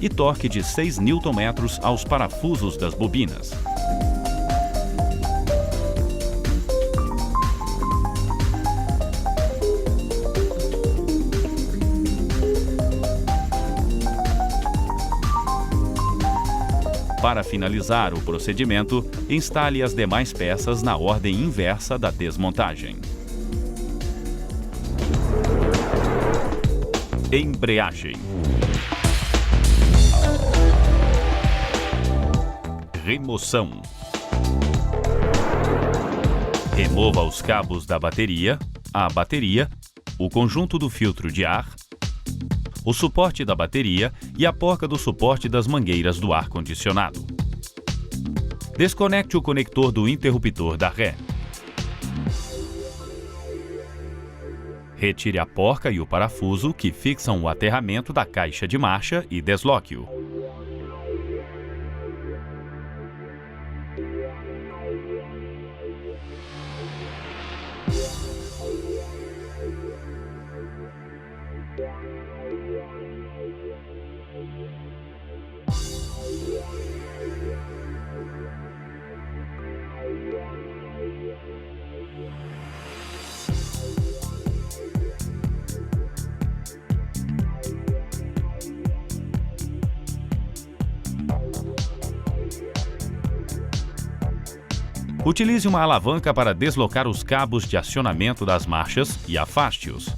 [SPEAKER 2] e torque de 6 Nm aos parafusos das bobinas. Para finalizar o procedimento, instale as demais peças na ordem inversa da desmontagem. Embreagem. Remoção. Remova os cabos da bateria, a bateria, o conjunto do filtro de ar, o suporte da bateria e a porca do suporte das mangueiras do ar-condicionado. Desconecte o conector do interruptor da ré. Retire a porca e o parafuso que fixam o aterramento da caixa de marcha e desloque-o. Utilize uma alavanca para deslocar os cabos de acionamento das marchas e afaste-os.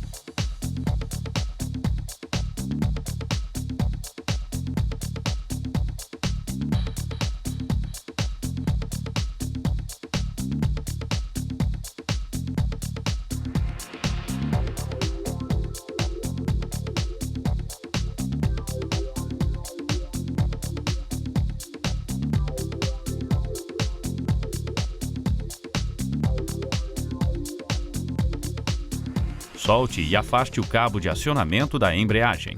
[SPEAKER 2] Solte e afaste o cabo de acionamento da embreagem.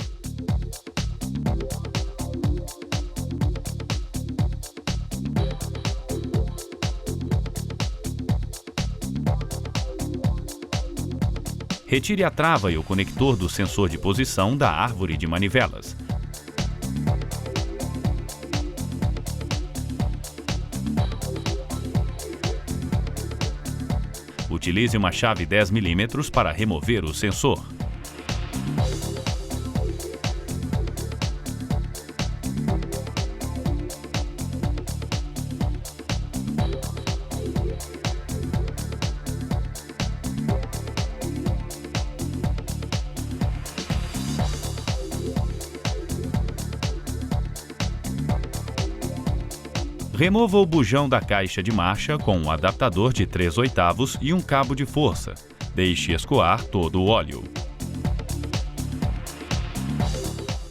[SPEAKER 2] Retire a trava e o conector do sensor de posição da árvore de manivelas. Utilize uma chave 10 mm para remover o sensor. Remova o bujão da caixa de marcha com um adaptador de 3/8 e um cabo de força. Deixe escoar todo o óleo.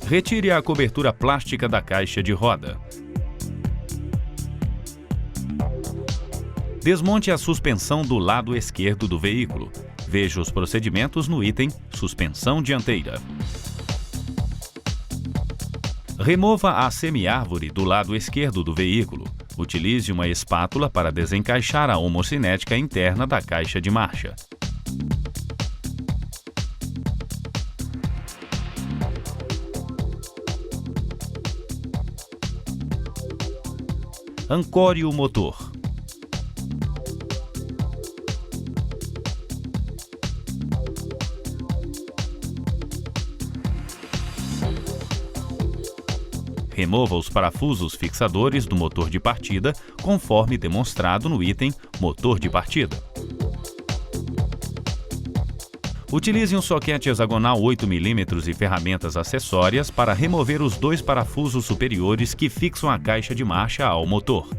[SPEAKER 2] Retire a cobertura plástica da caixa de roda. Desmonte a suspensão do lado esquerdo do veículo. Veja os procedimentos no item Suspensão dianteira. Remova a semi-árvore do lado esquerdo do veículo. Utilize uma espátula para desencaixar a homocinética interna da caixa de marcha. Ancore o motor. Remova os parafusos fixadores do motor de partida, conforme demonstrado no item Motor de partida. Utilize um soquete hexagonal 8 mm e ferramentas acessórias para remover os dois parafusos superiores que fixam a caixa de marcha ao motor.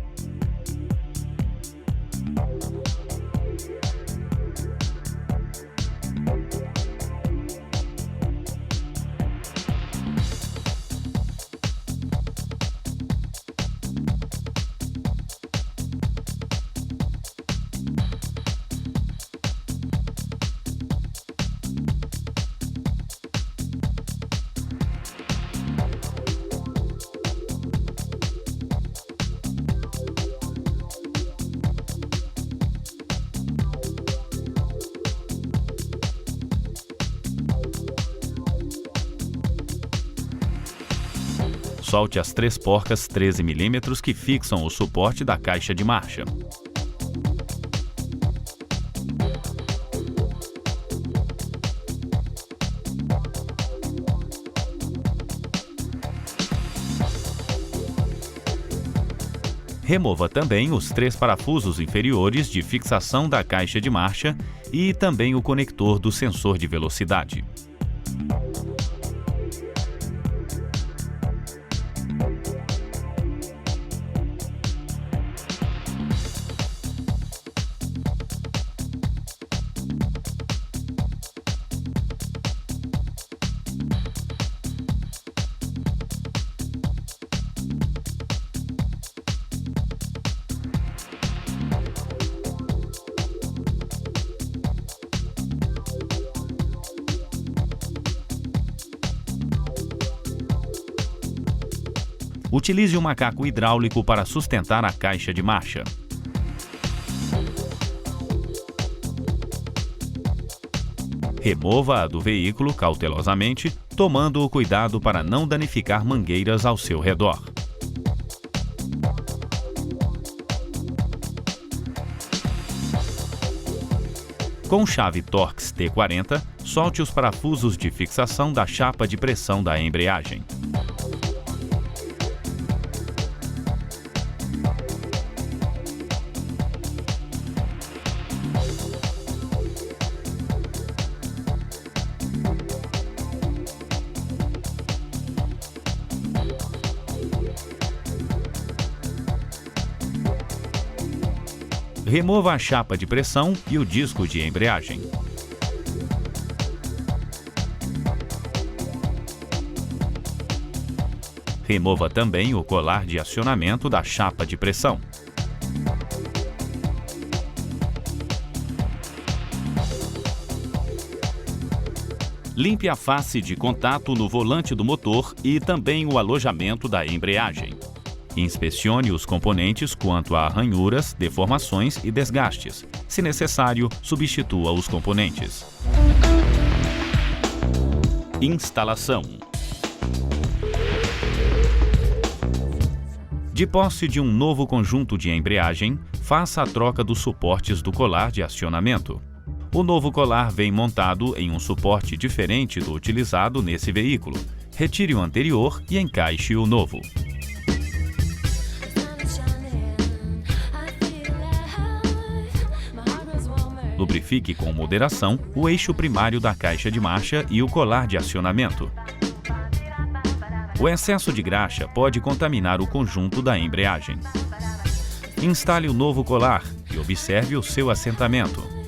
[SPEAKER 2] solte as 3 porcas 13 mm que fixam o suporte da caixa de marcha. Remova também os 3 parafusos inferiores de fixação da caixa de marcha e também o conector do sensor de velocidade. Utilize o macaco hidráulico para sustentar a caixa de marcha. Remova-a do veículo cautelosamente, tomando o cuidado para não danificar mangueiras ao seu redor. Com chave Torx T40, solte os parafusos de fixação da chapa de pressão da embreagem. Remova a chapa de pressão e o disco de embreagem. Remova também o colar de acionamento da chapa de pressão. Limpe a face de contato no volante do motor e também o alojamento da embreagem. Inspecione os componentes quanto a ranhuras, deformações e desgastes. Se necessário, substitua os componentes. Instalação. De posse de um novo conjunto de embreagem, faça a troca dos suportes do colar de acionamento. O novo colar vem montado em um suporte diferente do utilizado nesse veículo. Retire o anterior e encaixe o novo. Lubrifique com moderação o eixo primário da caixa de marcha e o colar de acionamento. O excesso de graxa pode contaminar o conjunto da embreagem. Instale o novo colar e observe o seu assentamento.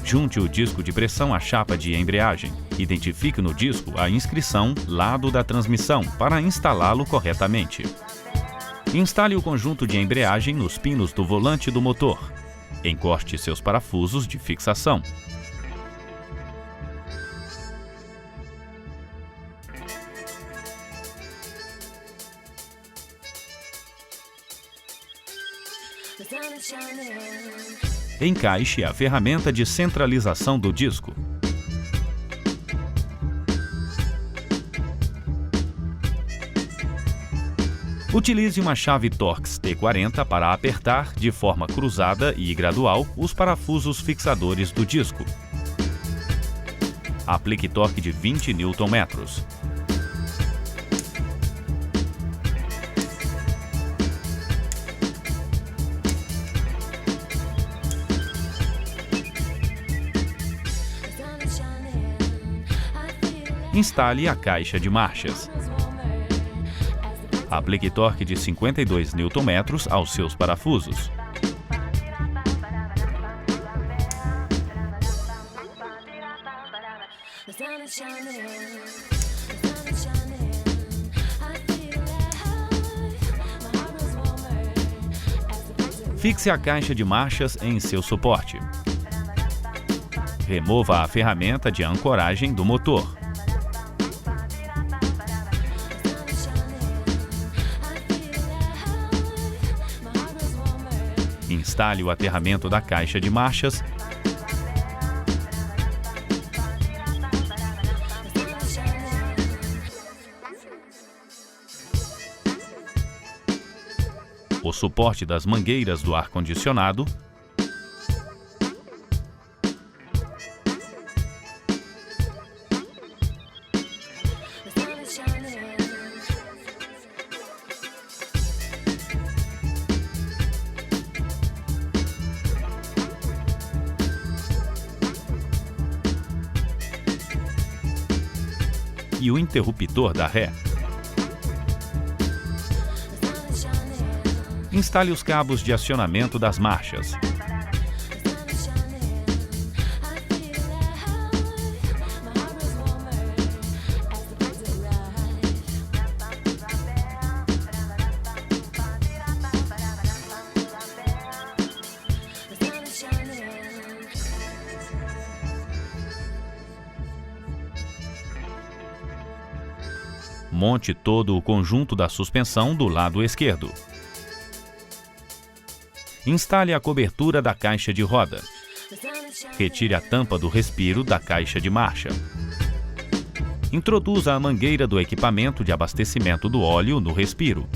[SPEAKER 2] Junte o disco de pressão à chapa de embreagem. Identifique no disco a inscrição lado da transmissão para instalá-lo corretamente. Instale o conjunto de embreagem nos pinos do volante do motor. Encoste seus parafusos de fixação. Encaixe a ferramenta de centralização do disco. Utilize uma chave Torx T40 para apertar, de forma cruzada e gradual, os parafusos fixadores do disco. Aplique torque de 20 Nm. Instale a caixa de marchas. Aplique torque de 52 Nm aos seus parafusos. Fixe a caixa de marchas em seu suporte. Remova a ferramenta de ancoragem do motor. Instale o aterramento da caixa de marchas o suporte das mangueiras do ar-condicionado e o interruptor da ré. Instale os cabos de acionamento das marchas. Monte todo o conjunto da suspensão do lado esquerdo. Instale a cobertura da caixa de roda. Retire a tampa do respiro da caixa de marcha. Introduza a mangueira do equipamento de abastecimento do óleo no respiro.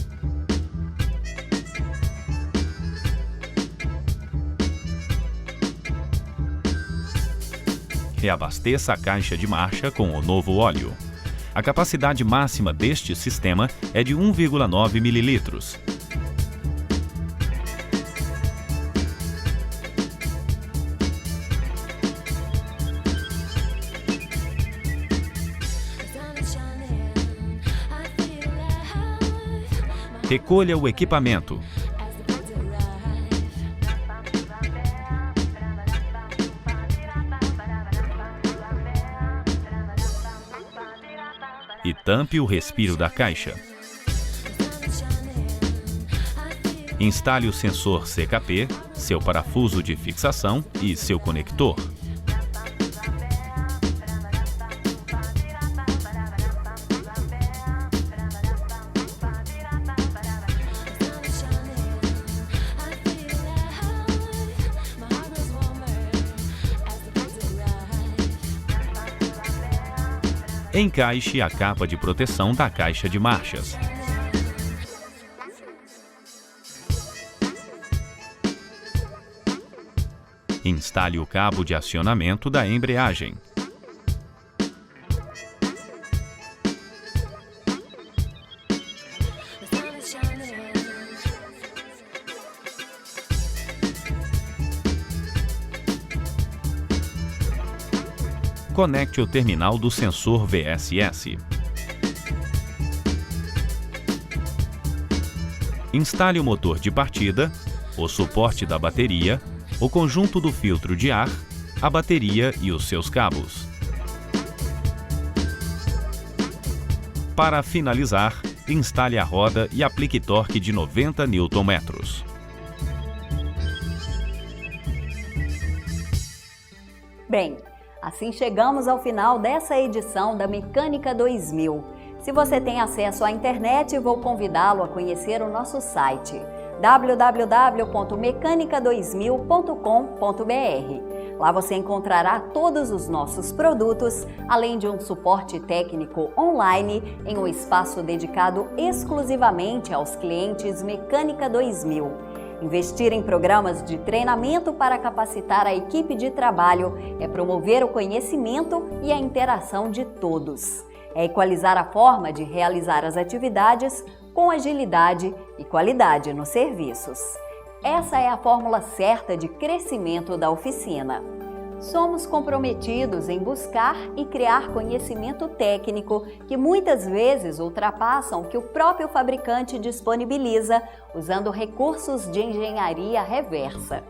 [SPEAKER 2] Reabasteça a caixa de marcha com o novo óleo. A capacidade máxima deste sistema é de 1,9 ml. Recolha o equipamento. E tampe o respiro da caixa. Instale o sensor CKP, seu parafuso de fixação e seu conector. Encaixe a capa de proteção da caixa de marchas. Instale o cabo de acionamento da embreagem. Conecte o terminal do sensor VSS. Instale o motor de partida, o suporte da bateria, o conjunto do filtro de ar, a bateria e os seus cabos. Para finalizar, instale a roda e aplique torque de 90 Nm.
[SPEAKER 1] Bem, assim chegamos ao final dessa edição da Mecânica 2000. Se você tem acesso à internet, vou convidá-lo a conhecer o nosso site www.mecanica2000.com.br. Lá você encontrará todos os nossos produtos, além de um suporte técnico online em um espaço dedicado exclusivamente aos clientes Mecânica 2000. Investir em programas de treinamento para capacitar a equipe de trabalho é promover o conhecimento e a interação de todos. É equalizar a forma de realizar as atividades com agilidade e qualidade nos serviços. Essa é a fórmula certa de crescimento da oficina. Somos comprometidos em buscar e criar conhecimento técnico que muitas vezes ultrapassam o que o próprio fabricante disponibiliza usando recursos de engenharia reversa.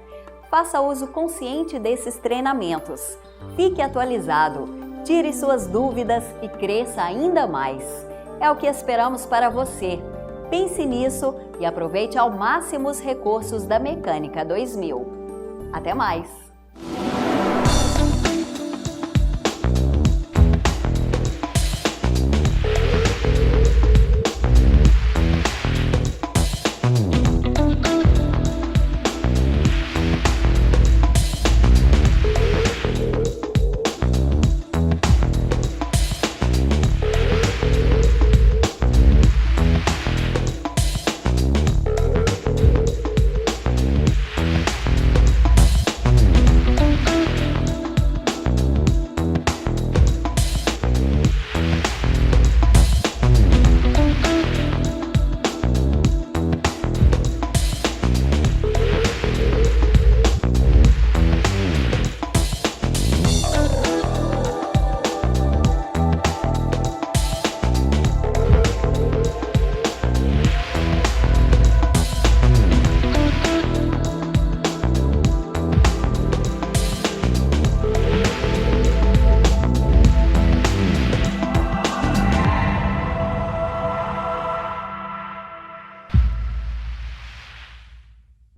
[SPEAKER 1] Faça uso consciente desses treinamentos. Fique atualizado, tire suas dúvidas e cresça ainda mais. É o que esperamos para você. Pense nisso e aproveite ao máximo os recursos da Mecânica 2000. Até mais!